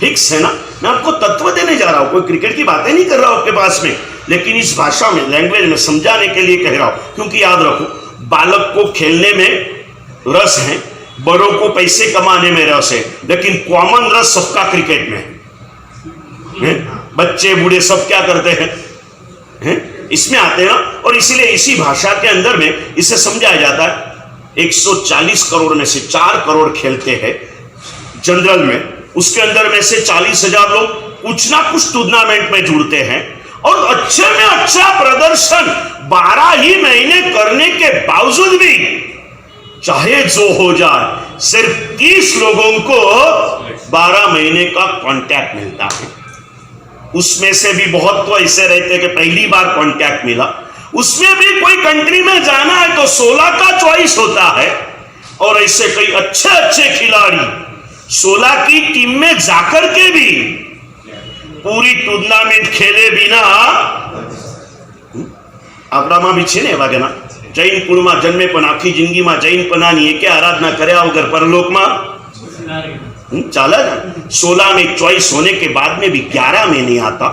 फिक्स है ना। मैं आपको तत्व देने जा रहा हूं, कोई क्रिकेट की बातें नहीं कर रहा हूं आपके पास में, लेकिन इस भाषा में लैंग्वेज में समझाने के लिए कह रहा हूं। क्योंकि याद रखो, बालक को खेलने में रस है, बड़ों को पैसे कमाने में रस है, लेकिन कॉमन रस सबका क्रिकेट में है। बच्चे बूढ़े सब क्या करते हैं? इसमें आते हैं ना। और इसीलिए इसी भाषा के अंदर में इसे समझाया जाता है। 140 करोड़ में से 4 करोड़ खेलते हैं जनरल में, उसके अंदर में से 40,000 लोग कुछ ना कुछ टूर्नामेंट में जुड़ते हैं और अच्छे में अच्छा प्रदर्शन 12 ही महीने करने के बावजूद भी चाहे जो हो जाए सिर्फ 30 लोगों को 12 महीने का कॉन्ट्रैक्ट मिलता है। उसमें से भी बहुत तो ऐसे रहते हैं कि पहली बार कॉन्ट्रैक्ट मिला, उसमें भी कोई कंट्री में जाना है तो 16 का चॉइस होता है। और ऐसे कई अच्छे अच्छे खिलाड़ी 16 की टीम में जाकर के भी पूरी टूर्नामेंट खेले बिना આપણામાં બી છે ને એવા કેના જૈનપુરમાં જન્મે પણ આખી જિંદગીમાં જૈનપનાની એકે આરાધના કર્યા વગર પરલોકમાં चाला ना। 16 में चॉइस होने के बाद में भी 11 में नहीं आता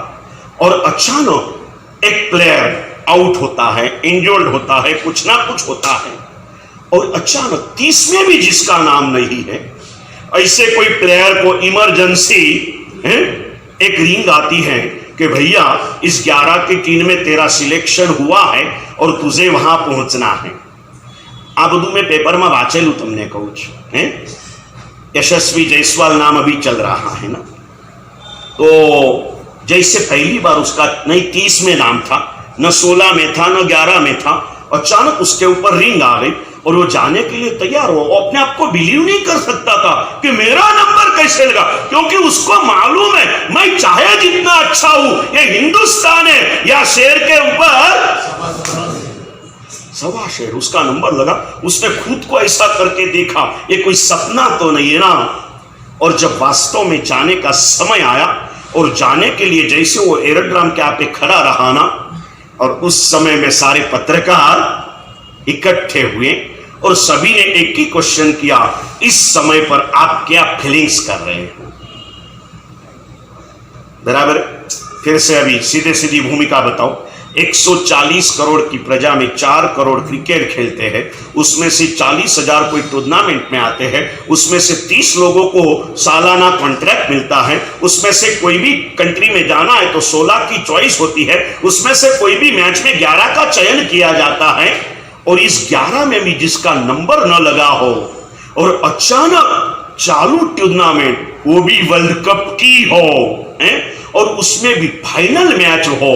और अचानक एक प्लेयर आउट होता है, इंजर्ड होता है, कुछ ना कुछ होता है और अचानक 30 में भी जिसका नाम नहीं है, ऐसे कोई प्लेयर को इमरजेंसी एक रिंग आती है कि भैया इस 11 की टीम में तेरा सिलेक्शन हुआ है और तुझे वहां पहुंचना है। आ बधु में पेपर में वाचेलू तमने कहूं छुं। यशस्वी जायसवाल नाम अभी चल रहा है ना, तो जैसे पहली बार उसका नहीं 30 में नाम था, न 16 में था, न 11 में था, अचानक उसके ऊपर रिंग आ गई और वो जाने के लिए तैयार हो। अपने आप को बिलीव नहीं कर सकता था कि मेरा नंबर कैसे लगा, क्योंकि उसको मालूम है मैं चाहे जितना अच्छा हूं, ये हिंदुस्तान है या शेर के ऊपर 1.25 शेर, उसका नंबर लगा। उसने खुद को ऐसा करके देखा, ये कोई सपना तो नहीं है ना। और जब वास्तव में जाने का समय आया और जाने के लिए जैसे वो एरोड्रम के आगे खड़ा रहा ना, और उस समय में सारे पत्रकार इकट्ठे हुए और सभी ने एक ही क्वेश्चन किया, इस समय पर आप क्या फीलिंग्स कर रहे हो? बराबर। फिर से अभी सीधे सीधी भूमिका बताओ। 140 करोड़ की प्रजा में 4 करोड़ क्रिकेट खेलते हैं, उसमें से 40,000 कोई टूर्नामेंट में आते हैं, उसमें से 30 लोगों को सालाना कॉन्ट्रैक्ट मिलता है, उसमें से कोई भी कंट्री में जाना है तो 16 की चॉइस होती है, उसमें से कोई भी मैच में 11 का चयन किया जाता है और इस 11 में भी जिसका नंबर न लगा हो और अचानक चालू टूर्नामेंट वो भी वर्ल्ड कप की हो और उसमें भी फाइनल मैच हो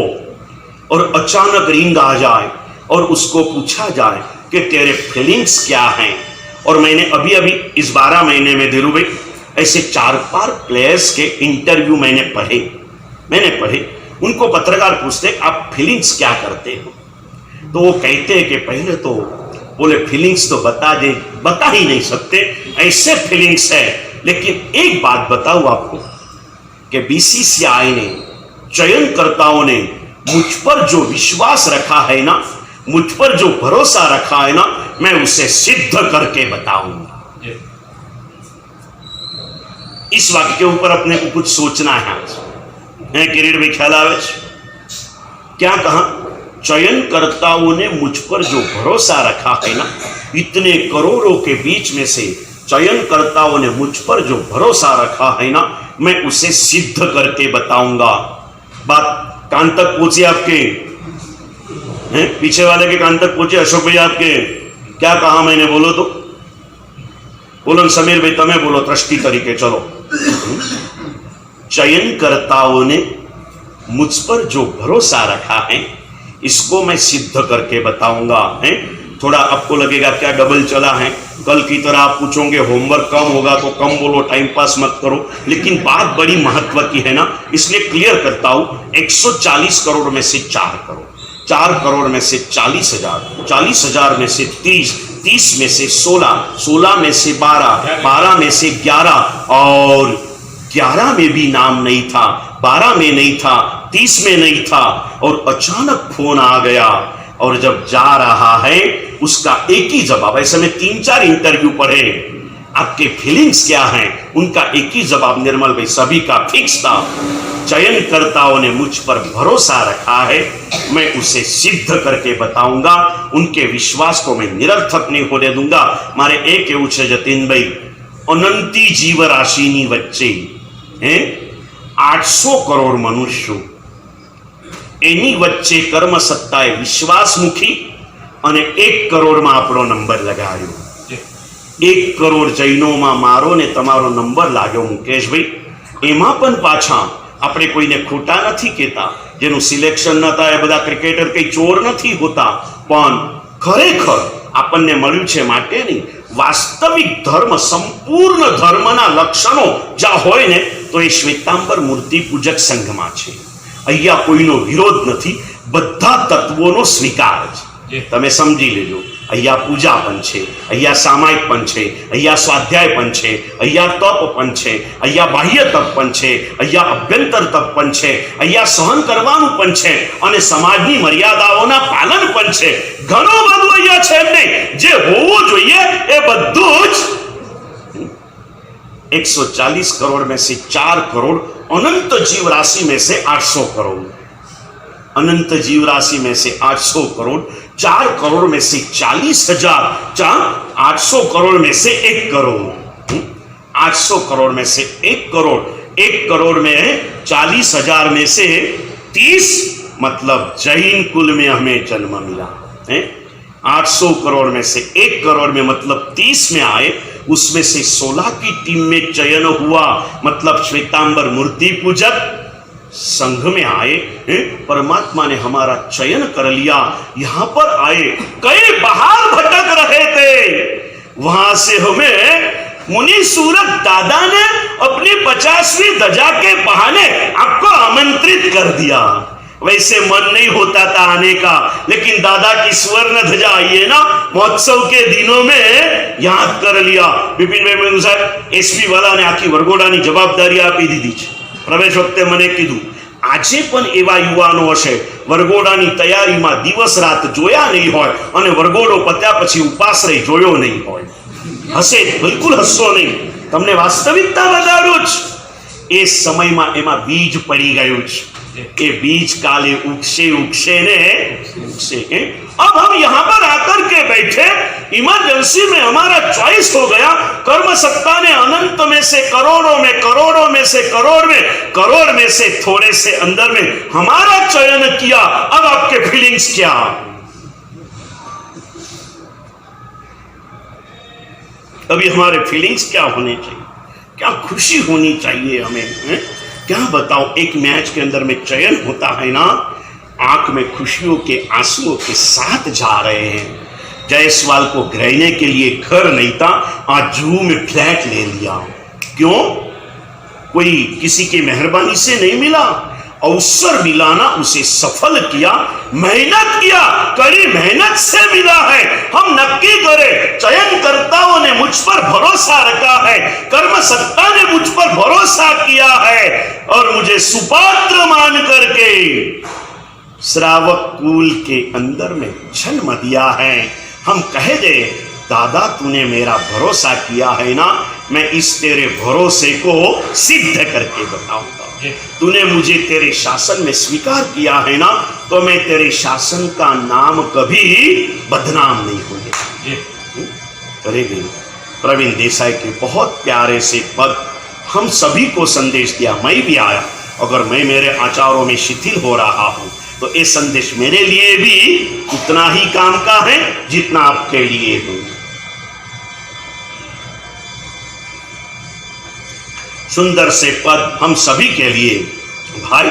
और अचानक रिंग आ जाए और उसको पूछा जाए कि तेरे फीलिंग्स क्या हैं। और मैंने अभी अभी इस 12 महीने में धीरू भाई ऐसे 4-5 प्लेयर्स के इंटरव्यू मैंने पढ़े। उनको पत्रकार पूछते आप फीलिंग्स क्या करते हो, तो वो कहते हैं कि पहले तो बोले फीलिंग्स तो बता ही नहीं सकते, ऐसे फीलिंग्स है। लेकिन एक बात बताऊं आपको कि बीसीसीआई ने, चयनकर्ताओं ने मुझ पर जो विश्वास रखा है ना, मुझ पर जो भरोसा रखा है ना, मैं उसे सिद्ध करके बताऊंगा। इस वाक्य के ऊपर अपने को कुछ सोचना है। किरीट भाई ख्याल आवे क्या कहा? चयनकर्ताओं ने मुझ पर जो भरोसा रखा है ना, इतने करोड़ों के बीच में से चयनकर्ताओं ने मुझ पर जो भरोसा रखा है ना, मैं उसे सिद्ध करके बताऊंगा। बात कान तक पहुंची आपके, पीछे वाले के कान तक पहुंचे? अशोक भाई आपके क्या कहा मैंने? बोलो तो बोलो। समीर भाई तमें बोलो ट्रस्टी तरीके। चलो चयनकर्ताओं ने मुझ पर जो भरोसा रखा है इसको मैं सिद्ध करके बताऊंगा। है थोड़ा आपको लगेगा क्या डबल चला है, कल की तरह आप पूछोगे होमवर्क कम होगा तो कम बोलो, टाइम पास मत करो, लेकिन बात बड़ी महत्व की है ना, इसलिए क्लियर करता हूं। 140 करोड़ में से 4 करोड़, 4 करोड़ में से 40,000, 40,000 में से 30, 30 में से 16, 16 में से 12, 12 में से 11 और 11 में भी नाम नहीं था, 12 में नहीं था, 30 में नहीं था और अचानक फोन आ गया और जब जा रहा है उसका एक ही जवाब। ऐसे में 3-4 इंटरव्यू पढ़े, आपके फीलिंग्स क्या हैं, उनका एक ही जवाब निर्मल भाई सभी का फिक्स था, चयनकर्ताओं ने मुझ पर भरोसा रखा है, मैं उसे सिद्ध करके बताऊंगा, उनके विश्वास को मैं निरर्थक नहीं होने दूंगा। मारे एक એવું છે જતીનભાઈ, અનંતી જીવરાશિની વચ્ચે 800 કરોડ મનુષ્યો, એની વચ્ચે કર્મ સત્તાએ વિશ્વાસ મૂકી અને 1 કરોડમાં આપણો નંબર લગાવ્યો। 1 કરોડ જૈનોમાં મારો ને તમારો નંબર લાગ્યો મુકેશભાઈ। એમાં પણ પાછા આપણે કોઈને ખોટા નથી કહેતા, જેનું સિલેક્શન ન થાય એ બધા ક્રિકેટર કઈ ચોર નથી હોતા, પણ ખરેખર આપણને મળ્યું છે માટે નહીં, વાસ્તવિક ધર્મ, સંપૂર્ણ ધર્મના લક્ષણો જ્યાં હોય ને તો એ શ્વેતાંબર મૂર્તિ પૂજક સંઘમાં છે। અહીંયા કોઈનો વિરોધ નથી, બધા તત્વોનો સ્વીકાર છે, તમે સમજી લેજો। અહીંયા પૂજા પણ છે, અહીંયા સામાયિક પણ છે, અહીંયા સ્વાધ્યાય પણ છે, અહીંયા તપ પણ છે, અહીંયા બાહ્ય તપ પણ છે, અહીંયા અભ્યંતર તપ પણ છે, અહીંયા સહન કરવાનું પણ છે અને સમાજની મર્યાદાઓના પાલન પણ છે। ઘણું બધું અહીંયા છે એમને જે હોવું જોઈએ એ બધું જ 140 करोड़ में से 4 करोड़, अनंत जीव राशि में से 800 करोड़, अनंत जीव राशि में से 800 करोड़, 4 करोड़ में से 40,000, 800 करोड़ में से 1 करोड़, 800 करोड़ में से 1 करोड़, 1 करोड़ में 40,000 में से 30, मतलब जैन कुल में हमें जन्म मिला है। 800 करोड़ में से 1 करोड़ में मतलब 30 में आए, उसमें से 16 की टीम में चयन हुआ, मतलब श्वेतांबर मूर्ति पूजक संघ में आए। परमात्मा ने हमारा चयन कर लिया, यहां पर आए, कई बाहर भटक रहे थे, वहां से हमें मुनि सूरत दादा ने अपनी 50वीं ध्वजा के बहाने आपको आमंत्रित कर दिया। वैसे मन नहीं होता था आने का, लेकिन दादा की स्वर्ण ध्वजा आइए ना महोत्सव के दिनों में याद कर लिया। विपिन भाई मेनू साहब एसपी वाला ने आखी वरगोडानी जवाबदारी आपी दीधी छे। प्रवेश वखते मने कीधुं આજે પણ એવા યુવાનો હશે વરગોડાની તૈયારીમાં દિવસ રાત જોયા નહીં હોય અને વરગોડો પત્યા પછી ઉપાશ્રય જોયો નહીં હોય, હશે बिल्कुल हसो नहीं, તમને વાસ્તવિકતા બતાડું જ। એ સમયમાં એમાં બીજ પડી ગયું છે, ये बीज काले उगसे उगसे ने उगसे। अब हम यहाँ पर आकर के बैठे, इमरजेंसी में हमारा चॉइस हो गया, कर्म सत्ता ने अनंत में से करोड़ों में, करोड़ों में से करोड़ में, करोड़ में से थोड़े से अंदर में हमारा चयन किया। अब आपके फीलिंग्स क्या, अभी हमारे फीलिंग्स क्या होने चाहिए, क्या खुशी होनी चाहिए हमें, क्या बताओ। एक मैच के अंदर में चयन होता है ना, आंख में खुशियों के आंसुओं के साथ जा रहे हैं। जायसवाल को रहने के लिए घर नहीं था, आज जू में फ्लैट ले लिया। क्यों? कोई किसी की मेहरबानी से नहीं मिला, अवसर मिला ना, उसे सफल किया, मेहनत किया, कड़ी मेहनत से मिला है। हम नक्की करें, चयनकर्ताओं ने मुझ पर भरोसा रखा है, कर्म सत्ता ने मुझ पर भरोसा किया है और मुझे सुपात्र मान करके श्रावक कुल के अंदर में जन्म दिया है। हम कह दे दादा तूने मेरा भरोसा किया है ना, मैं इस तेरे भरोसे को सिद्ध करके बताऊंगा। तूने मुझे तेरे शासन में स्वीकार किया है ना, तो मैं तेरे शासन का नाम कभी बदनाम नहीं होने करेगी। प्रवीण देसाई के बहुत प्यारे से पद हम सभी को संदेश दिया, मैं भी आया, अगर मैं मेरे आचारों में शिथिल हो रहा हूं तो ये संदेश मेरे लिए भी उतना ही काम का है जितना आपके लिए हो। सुंदर से पद हम सभी के लिए भाई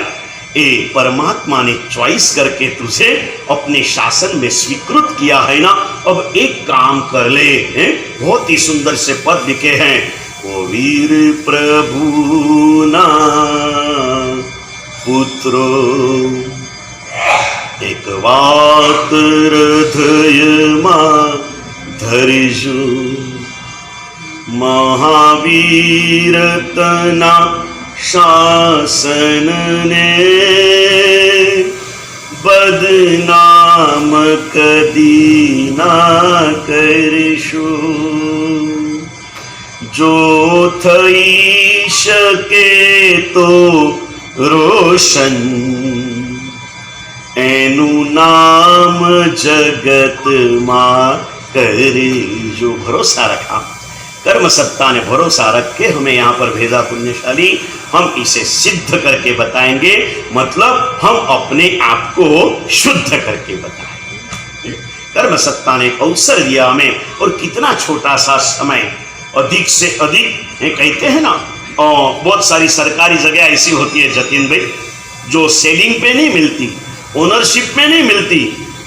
ए परमात्मा ने चॉइस करके तुझे अपने शासन में स्वीकृत किया है ना। अब एक काम कर ले, बहुत ही सुंदर से पद लिखे हैं। ओ वीर प्रभु ना पुत्रो एक बात हृदय मां धरिजो, महावीर तना शासन ने बदनाम कदी ना करशो, जो थई शके तो रोशन एनु नाम जगत मां करे। जो भरोसा रखा, कर्म सत्ता ने भरोसा रख के हमें यहाँ पर भेजा पुण्यशाली, हम इसे सिद्ध करके बताएंगे, मतलब हम अपने आप को शुद्ध करके बताएंगे। कर्म सत्ता ने अवसर दिया हमें, और कितना छोटा सा समय, अधिक से अधिक कहते हैं ना, बहुत सारी सरकारी जगह ऐसी होती है जतिन भाई, जो सेलिंग पे नहीं मिलती, ओनरशिप में नहीं मिलती,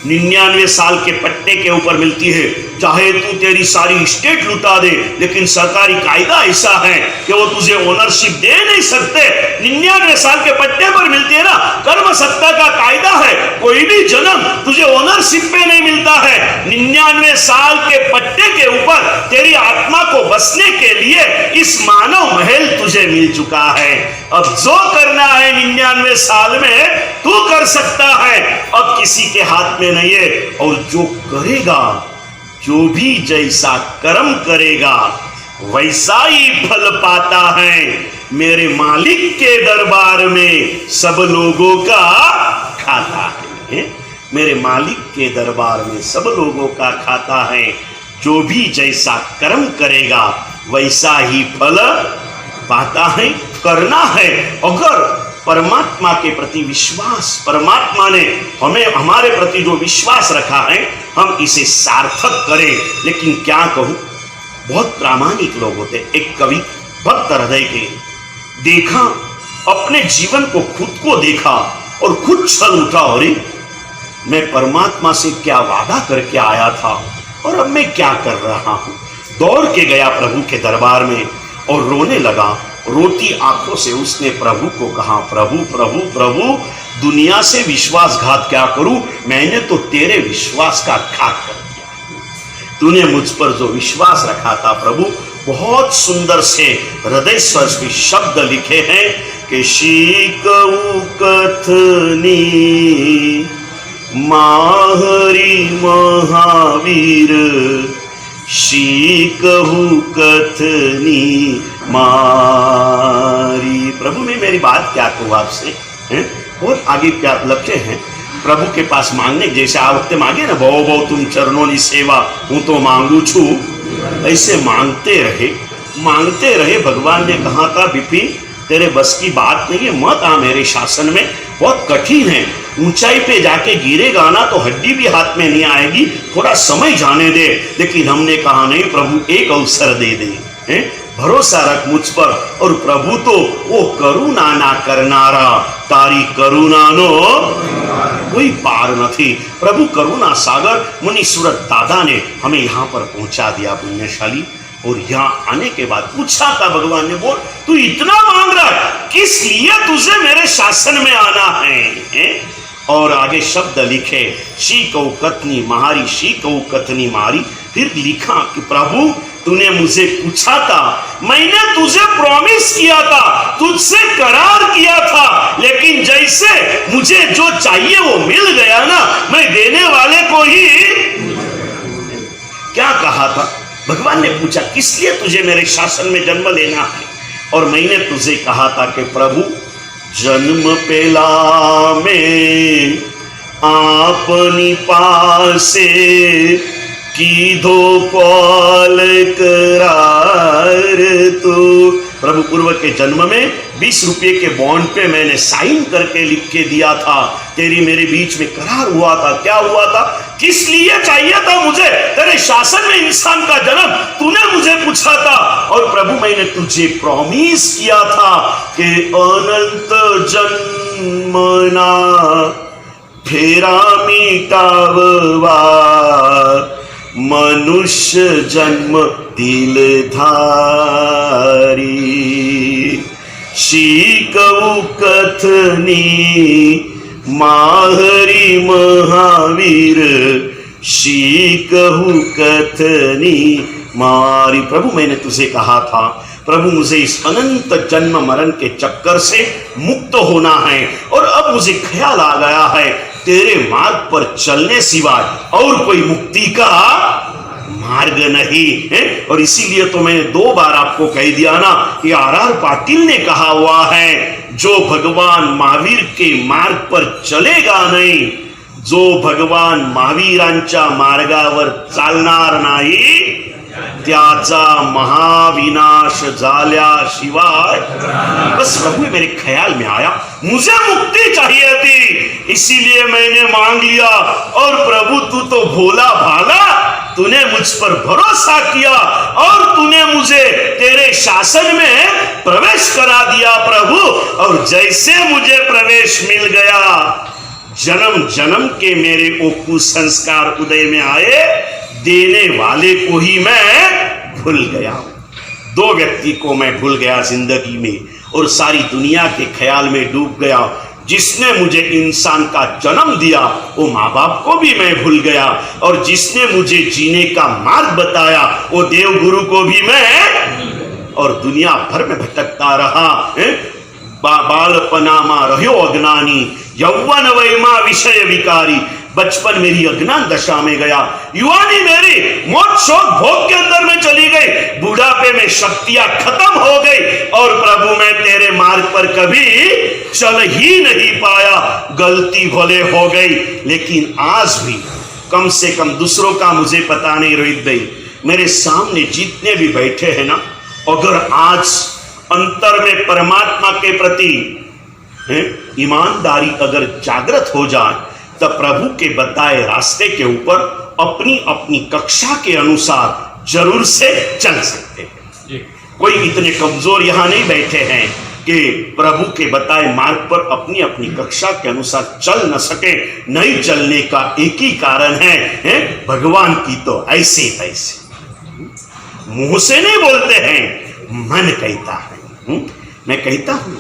99 साल के पट्टे के ऊपर मिलती है। चाहे तू तेरी सारी स्टेट लुटा दे, लेकिन सरकारी कायदा ऐसा है कि वो तुझे ओनरशिप दे नहीं सकते। 99 साल के पट्टे पर मिलती है ना। कर्म सत्ता का कायदा है, कोई भी जन्म तुझे ओनरशिप पे नहीं मिलता है। 99 साल के पट्टे के ऊपर तेरी आत्मा को बसने के लिए इस मानव महल तुझे मिल चुका है। अब जो करना है 99 साल में तू कर सकता है, अब किसी के हाथ में नहीं है। और जो करेगा, जो भी जैसा कर्म करेगा वैसा ही फल पाता है। मेरे मालिक के दरबार में सब लोगों का खाता है, मेरे मालिक के दरबार में सब लोगों का खाता है। जो भी जैसा कर्म करेगा वैसा ही फल पाता है। करना है, अगर परमात्मा के प्रति विश्वास, परमात्मा ने हमें हमारे प्रति जो विश्वास रखा है, हम इसे सार्थक करें। लेकिन क्या कहूं, बहुत प्रामाणिक लोग होते। एक कवि भक्त हृदय के, देखा अपने जीवन को, खुद को देखा और खुद छल उठा, अरे मैं परमात्मा से क्या वादा करके आया था और अब मैं क्या कर रहा हूं। दौड़ के गया प्रभु के दरबार में और रोने लगा। रोती आंखों से उसने प्रभु को कहा, प्रभु प्रभु प्रभु, दुनिया से विश्वासघात क्या करूं, मैंने तो तेरे विश्वास का घात कर दिया। तूने मुझ पर जो विश्वास रखा था प्रभु, बहुत सुंदर से हृदय स्पर्शी शब्द लिखे हैं कि शीकऊ कथनी माहरी महावीर, शीकहु कथनी मारी। प्रभु मैं मेरी बात क्या कहूँ आपसे, बहुत आगे क्या लक्ष्य है प्रभु के पास मांगने, जैसे आ वक्त मांगे ना, बहु बहु तुम चरणों नी सेवा हूँ तो मांगू छू, ऐसे मांगते रहे। भगवान ने कहा था विपिन तेरे बस की बात नहीं है, मत आ मेरे शासन में, बहुत कठिन है। ऊंचाई पे जाके गिरेगा ना तो हड्डी भी हाथ में नहीं आएगी, थोड़ा समय जाने दे। लेकिन हमने कहा नहीं प्रभु, एक अवसर दे दे, भरोसा रख मुझ पर। और प्रभु तो वो करुणा ना करनारा, तारी करुणा नो कोई पार नहीं। प्रभु करुणा सागर मुनि सूरत दादा ने हमें यहाँ पर पहुंचा दिया पुण्यशाली। और यहाँ आने के बाद पूछा था भगवान ने, बोल तू इतना मांग रहा है, किस लिए तुझे मेरे शासन में आना है? और आगे शब्द लिखे, शीकऊ कथनी महारी, शीकऊ कथनी मारी। फिर लिखा कि प्रभु तूने मुझे पूछा था, मैंने तुझे प्रॉमिस किया था, तुझसे करार किया था, लेकिन जैसे मुझे जो चाहिए वो मिल गया ना, मैं देने वाले को ही क्या कहा था। भगवान ने पूछा किस लिए तुझे मेरे शासन में जन्म लेना है, और मैंने तुझे कहा था कि प्रभु जन्म पेला में आपनी पासे कीधो कॉल करार, तो प्रभु पूर्व के जन्म में 20 रुपये के बॉन्ड पे मैंने साइन करके लिख के दिया था, तेरी मेरे बीच में करार हुआ था। क्या हुआ था? किस लिए चाहिए था मुझे तेरे शासन में इंसान का जन्म, तूने मुझे पूछा था। और प्रभु मैंने तुझे प्रॉमिस किया था कि अनंत जन्मना फेरा मिटाववा, मनुष्य जन्म दिलधारी, शिकऊ कथनी माहरी महावीर, शिकऊ कथनी मारी। प्रभु मैंने तुझे कहा था, प्रभु मुझे इस अनंत जन्म मरण के चक्कर से मुक्त होना है, और अब मुझे ख्याल आ गया है तेरे मार्ग पर चलने सिवाय और कोई मुक्ति का मार्ग नहीं है। और इसीलिए तो मैंने 2 बार आपको कह दिया ना, कि R.R. पाटिल ने कहा हुआ है, जो भगवान महावीर के मार्ग पर चलेगा नहीं, जो भगवान महावीरांच्या मार्गावर चालणार नाही, त्याचा महाविनाश झाल्याशिवाय। बस प्रभु मेरे ख्याल में आया, मुझे मुक्ति चाहिए थी, इसीलिए मैंने मांग लिया। और प्रभु तू तो भोला भाला, तूने मुझ पर भरोसा किया और तूने मुझे तेरे शासन में प्रवेश करा दिया प्रभु। और जैसे मुझे प्रवेश मिल गया, जन्म जन्म के मेरे वो कुसंस्कार उदय में आए, देने वाले को ही मैं भूल गया। 2 व्यक्ति को मैं भूल गया जिंदगी में, और सारी दुनिया के ख्याल में डूब गया। जिसने मुझे इंसान का जन्म दिया वो माँ बाप को भी मैं भूल गया, और जिसने मुझे जीने का मार्ग बताया वो देव गुरु को भी मैं, और दुनिया भर में भटकता रहा। बालपनामा रह्यो अज्ञानी, यौवन वैमा विषय विकारी। बचपन मेरी अज्ञान दशा में गया, युवानी मेरी मौत शोक भोग के अंदर में चली गई, बुढ़ापे में शक्तियां खत्म हो गई, और प्रभु मैं तेरे मार्ग पर कभी चल ही नहीं पाया। गलती भले हो गई, लेकिन आज भी कम से कम दूसरों का मुझे पता नहीं। रोहित भाई, मेरे सामने जितने भी बैठे हैं ना, अगर आज अंतर में परमात्मा के प्रति ईमानदारी अगर जागृत हो जाए, तब प्रभु के बताए रास्ते के ऊपर अपनी अपनी कक्षा के अनुसार जरूर से चल सकते हैं। कोई इतने कमजोर यहां नहीं बैठे हैं कि प्रभु के बताए मार्ग पर अपनी अपनी कक्षा के अनुसार चल न सके। नहीं चलने का एक ही कारण है भगवान की तो ऐसे तैसे मुंह से नहीं बोलते हैं, मन कहता है। मैं कहता हूं,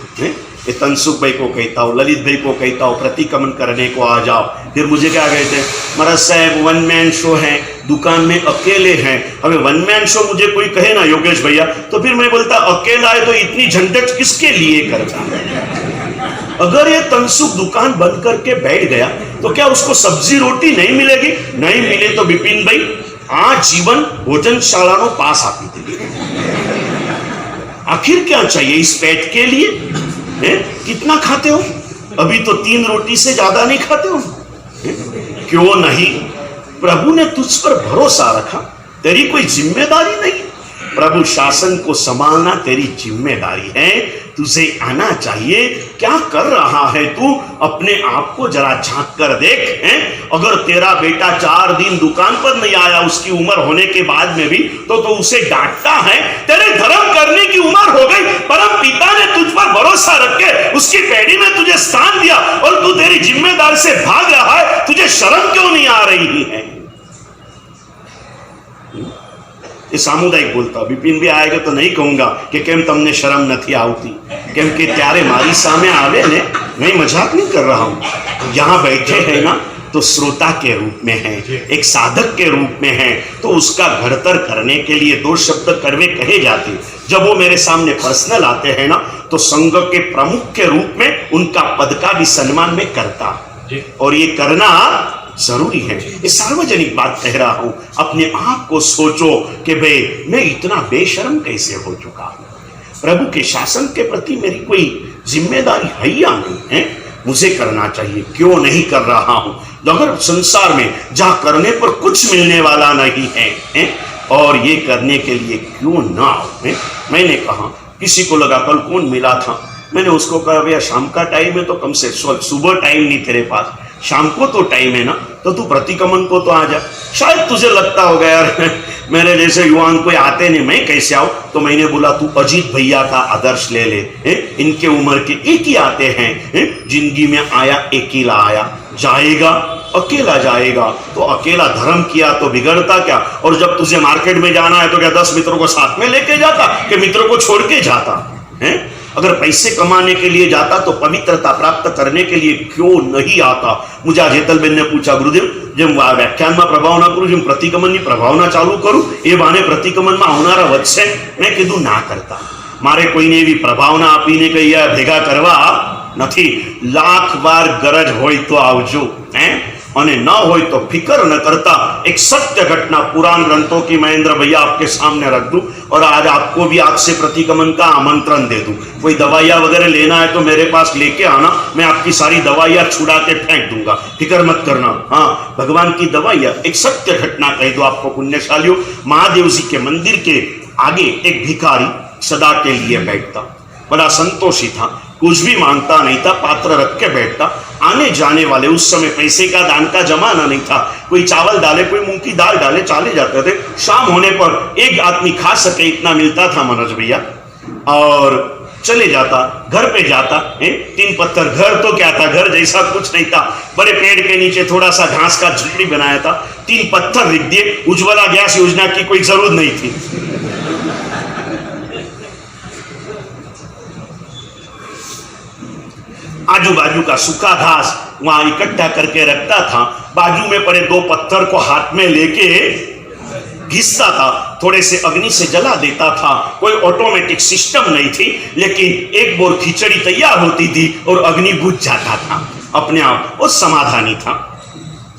ये तनसुख भाई को कहता हूँ, ललित भाई को कहता हूँ, प्रतिक्रमण करने को आ जाओ। फिर मुझे क्या कहते हैं, महाराज साहब 1 मैन शो है, दुकान में अकेले हैं। अबे 1 मैन शो मुझे कोई कहे ना योगेश भैया, तो फिर मैं बोलता अकेला है तो इतनी झंझट किसके लिए करता। अगर ये तनसुख दुकान बंद करके बैठ गया तो क्या उसको सब्जी रोटी नहीं मिलेगी? नहीं मिले तो विपिन भाई आजीवन भोजनशाला नो पास आपी थी। आखिर क्या चाहिए इस पेट के लिए? कितना खाते हो? अभी तो 3 रोटी से ज्यादा नहीं खाते हो। क्यों नहीं? प्रभु ने तुझ पर भरोसा रखा, तेरी कोई जिम्मेदारी नहीं। प्रभु शासन को संभालना तेरी जिम्मेदारी है, तुझे आना चाहिए। क्या कर रहा है तू? अपने आप को जरा झांक कर देख। अगर तेरा बेटा 4 दिन दुकान पर नहीं आया उसकी उम्र होने के बाद में भी, तो उसे डांटता है। तेरे धर्म करने की उम्र हो गई, परम पिता ने तुझ पर भरोसा रख के उसकी पैड़ी में तुझे स्थान दिया, और तू तेरी जिम्मेदारी से भाग रहा है। तुझे शर्म क्यों नहीं आ रही है? ये सामुदायिक बोलता, विपिन भी आएगा तो नहीं कहूंगा कि केम तमने शर्म नहीं आवती, क्योंकि त्यारे मारी सामे आवे ने। मैं मजाक नहीं कर रहा हूं। यहां बैठे हैं ना तो श्रोता के रूप में है, एक साधक के रूप में है, तो उसका घड़तर करने के लिए 2 शब्द कड़वे कहे जाते। जब वो मेरे सामने पर्सनल आते हैं ना, तो संघ के प्रमुख के रूप में उनका पद का भी सम्मान में करता, और ये करना जरूरी है। ये सार्वजनिक बात कह रहा हूं। अपने आप को सोचो कि भाई मैं इतना बेशर्म कैसे हो चुका हूं। प्रभु के शासन के प्रति मेरी कोई जिम्मेदारी है या नहीं है? मुझे करना चाहिए, क्यों नहीं कर रहा हूं? अगर संसार में जहां करने पर कुछ मिलने वाला नहीं है, और ये करने के लिए क्यों ना हो? मैंने कहा किसी को लगा कल कौन मिला था, मैंने उसको कहा भैया शाम का टाइम है तो कम से सुबह टाइम नहीं तेरे पास, शाम को तो टाइम है ना, तो तू प्रतिक्रमण को तो आ जा। शायद तुझे लगता होगा यार मेरे जैसे युवाओं कोई आते नहीं, मैं कैसे आऊं, तो मैंने बोला तू अजीत भैया का आदर्श ले ले, इनके उम्र के एक ही आते हैं, जिंदगी में आया अकेला आया, जाएगा अकेला जाएगा, तो अकेला धर्म किया तो बिगड़ता क्या, और जब तुझे मार्केट में जाना है तो क्या 10 मित्रों को साथ में लेके जाता कि मित्रों को छोड़ के जाता है? अगर पैसे कमाने के लिए जाता तो पवित्रता प्राप्त करने के लिए क्यों नहीं आता। मुझे आज हेतलबेन ने पूछा, गुरुदेव जब व्याख्यान में प्रभाव ना करूं, जब प्रतिक्रमण ની પ્રભાવના ચાલુ કરું એ બાને પ્રતિક્રમણમાં આવનારા વધશે? મેં કીધું ના કરતા, મારે કોઈને એવી પ્રભાવના આપીને કઈ ભેગા કરવા નથી। લાખ વાર ગરજ હોય તો આવજો, અને न हो तो फिक्र न करता। एक सत्य घटना पुराण ग्रंथों की महेंद्र भैया आपके सामने रख दूं और आज आपको भी आज से प्रतिक्रमण का आमंत्रण दे दूं। कोई दवाइयां वगैरह लेना है तो मेरे पास लेके आना, मैं आपकी सारी दवाइयां छुड़ा के फेंक दूंगा, फिक्र मत करना। हाँ, भगवान की दवाइयां। एक सत्य घटना कह दो आपको पुण्यशालियों, महादेव जी के मंदिर के आगे एक भिखारी सदा के लिए बैठता, बड़ा संतोषी था, कुछ भी मांगता नहीं था, पात्र रख के बैठता। आने जाने वाले, उस समय पैसे का दान का जमाना नहीं था, कोई चावल डाले कोई मूंग की दाल डाले चाले जाते थे। शाम होने पर एक आदमी खा सके इतना मिलता था मनोज भैया, और चले जाता, घर पे जाता। 3 पत्थर, घर तो क्या था, घर जैसा कुछ नहीं था, बड़े पेड़ के नीचे थोड़ा सा घास का झुपड़ी बनाया था, 3 पत्थर लिख दिए। उज्ज्वला गैस योजना की कोई जरूरत नहीं थी। आजू बाजू का सूखा घास वहां इकट्ठा करके रखता था, बाजू में पड़े 2 पत्थर को हाथ में लेके घिसता था, थोड़े से अग्नि से जला देता था। कोई ऑटोमेटिक सिस्टम नहीं थी, लेकिन एक बोर खिचड़ी तैयार होती थी और अग्नि बुझ जाता था अपने आप, और समाधानी था।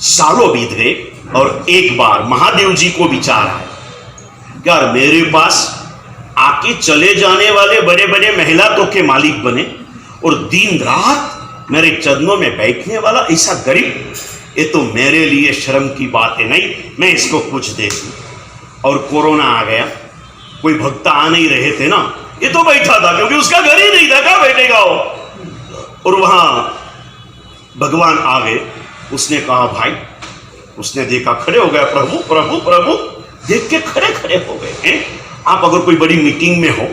सालों बीत गए और एक बार महादेव जी को विचार आया, यार मेरे पास आके चले जाने वाले बड़े बड़े महिलाओं के मालिक बने और दिन रात मेरे चरणों में बैठने वाला ऐसा गरीब, ये तो मेरे लिए शर्म की बात है, नहीं मैं इसको कुछ दे दूं। और कोरोना आ गया, कोई भक्त आ नहीं रहे थे ना, ये तो बैठा था क्योंकि उसका घर ही नहीं था, कहां बैठेगा वो। और वहां भगवान आ गए, उसने कहा भाई, उसने देखा, खड़े हो गया, प्रभु प्रभु प्रभु, देख के खड़े खड़े हो गए हैं। आप अगर कोई बड़ी मीटिंग में हो,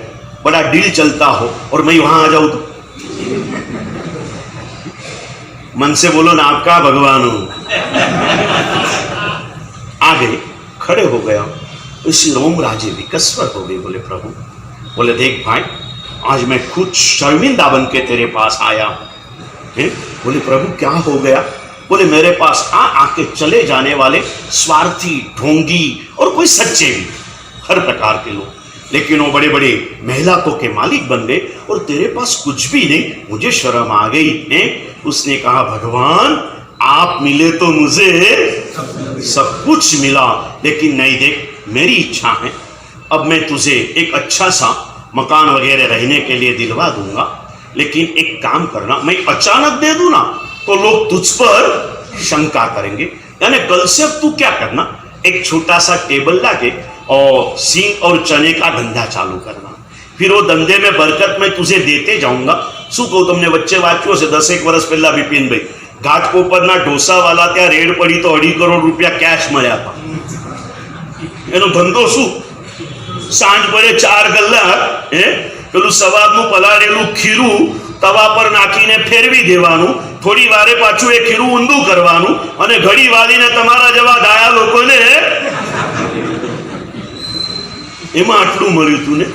बड़ा डील चलता हो और मैं वहां आ जाऊं तो मन से बोलो ना, आपका भगवान हूं। आगे खड़े हो गया, इसी रोम राजे विकस्वर हो गए। बोले प्रभु, बोले देख भाई, आज मैं खुद शर्मिंदा बन के तेरे पास आया है। बोले प्रभु क्या हो गया? बोले मेरे पास आके चले जाने वाले स्वार्थी, ढोंगी और कोई सच्चे भी, हर प्रकार के लोग, लेकिन वो बड़े बड़े महिलाओं के मालिक बन गए और तेरे पास कुछ भी नहीं, मुझे शर्म आ गई है। उसने कहा भगवान आप मिले तो मुझे सब कुछ मिला, लेकिन नहीं, देख मेरी इच्छा है, अब मैं तुझे एक अच्छा सा मकान वगैरह रहने के लिए दिलवा दूंगा, लेकिन एक काम करना, मैं अचानक दे दूं ना तो लोग तुझ पर शंका करेंगे। यानी कल से अब तू क्या करना, एक छोटा सा टेबल लाके और सिंग और चने का धंधा चालू करना, फिर वो धंधे में बरकत मैं तुझे देते जाऊंगा। શું કહું તમને, વચ્ચે વાંચ્યો છે 10 વર્ષ પહેલા બિપિનભાઈ ઘાટકોપરના ઢોસાવાલા ત્યાં રેડ પડી તો 2.5 કરોડ રૂપિયા કેશ મળ્યા હતા। એનો ધંધો શું, સાંજ પડે 4 કલાક પેલું સવારનું પલાળેલું ખીરું તવા પર નાખીને ફેરવી દેવાનું, થોડી વારે પાછું એ ખીરું ઊંધું કરવાનું અને ઘડી વાલીને તમારા જેવા ડાયા લોકોને એમાં આટલું મળ્યું હતું ને,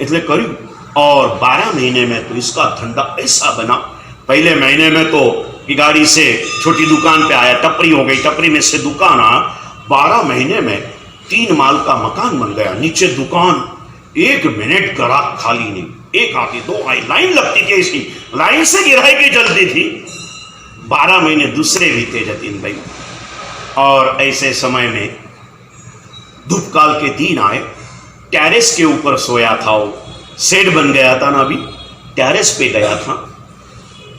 એટલે કર્યું। और 12 महीने में तो इसका धंधा ऐसा बना, पहले महीने में तो गाड़ी से छोटी दुकान पे आया, टपरी हो गई, टपरी में से दुकान आया, 12 महीने में 3 माल का मकान बन गया, नीचे दुकान, 1 मिनट ग्राहक खाली नहीं, 1 आके 2 आए, लाइन लगती थी, ऐसी लाइन से गिराई चलती थी। 12 महीने दूसरे बीते जतीन भाई, और ऐसे समय में धूपकाल के दिन आए, टेरेस के ऊपर सोया था, वो शेड बन गया था ना, अभी टेरेस पे गया था।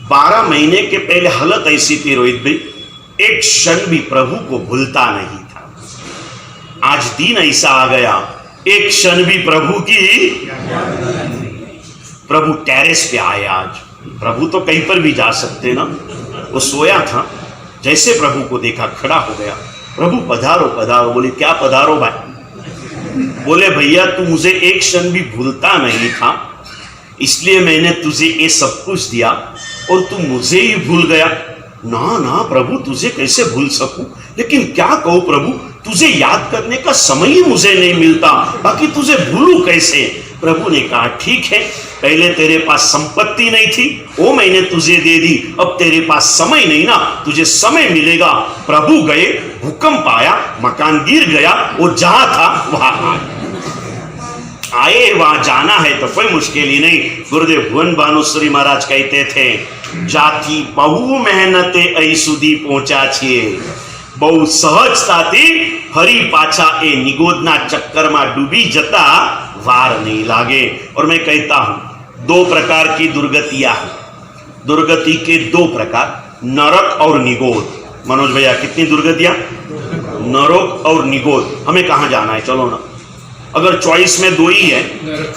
12 महीने के पहले हालत ऐसी थी रोहित भाई, एक क्षण भी प्रभु को भूलता नहीं था। आज दिन ऐसा आ गया, एक क्षण भी प्रभु की प्रभु टेरेस पे आए आज। प्रभु तो कहीं पर भी जा सकते ना, वो सोया था, जैसे प्रभु को देखा खड़ा हो गया। प्रभु पधारो पधारो। बोले क्या पधारो भाई? बोले भैया तू मुझे एक क्षण भी भूलता नहीं था, इसलिए मैंने तुझे ये सब कुछ दिया और तू मुझे ही भूल गया। ना ना प्रभु, तुझे कैसे भूल सकूं, लेकिन क्या कहूं प्रभु, तुझे याद करने का समय ही मुझे नहीं मिलता, बाकी तुझे भूलूं कैसे? प्रभु ने कहा ठीक है, पहले तेरे पास संपत्ति नहीं थी, वो मैंने तुझे दे दी, अब तेरे पास समय नहीं ना, तुझे समय मिलेगा। प्रभु गए, भूकंप आया, मकान गिर गया, वो जहां था वहां आए, वहां जाना है तो कोई मुश्किल ही नहीं। गुरुदेव भुवन भानुश्री महाराज कहते थे, जाति बहु मेहनते ऐ સુધી પહોંચ્યા છીએ, बहु सहजताથી ફરી પાછા એ નિગોદના ચક્કરમાં ડૂબી જતા वार नहीं लागे। और मैं कहता हूं दो प्रकार की दुर्गतियां हैं, दुर्गति के दो प्रकार, नरक और निगोद। मनोज भैया कितनी दुर्गतियां? नरक और निगोद। हमें कहां जाना है? चलो ना, अगर चॉइस में दो ही है,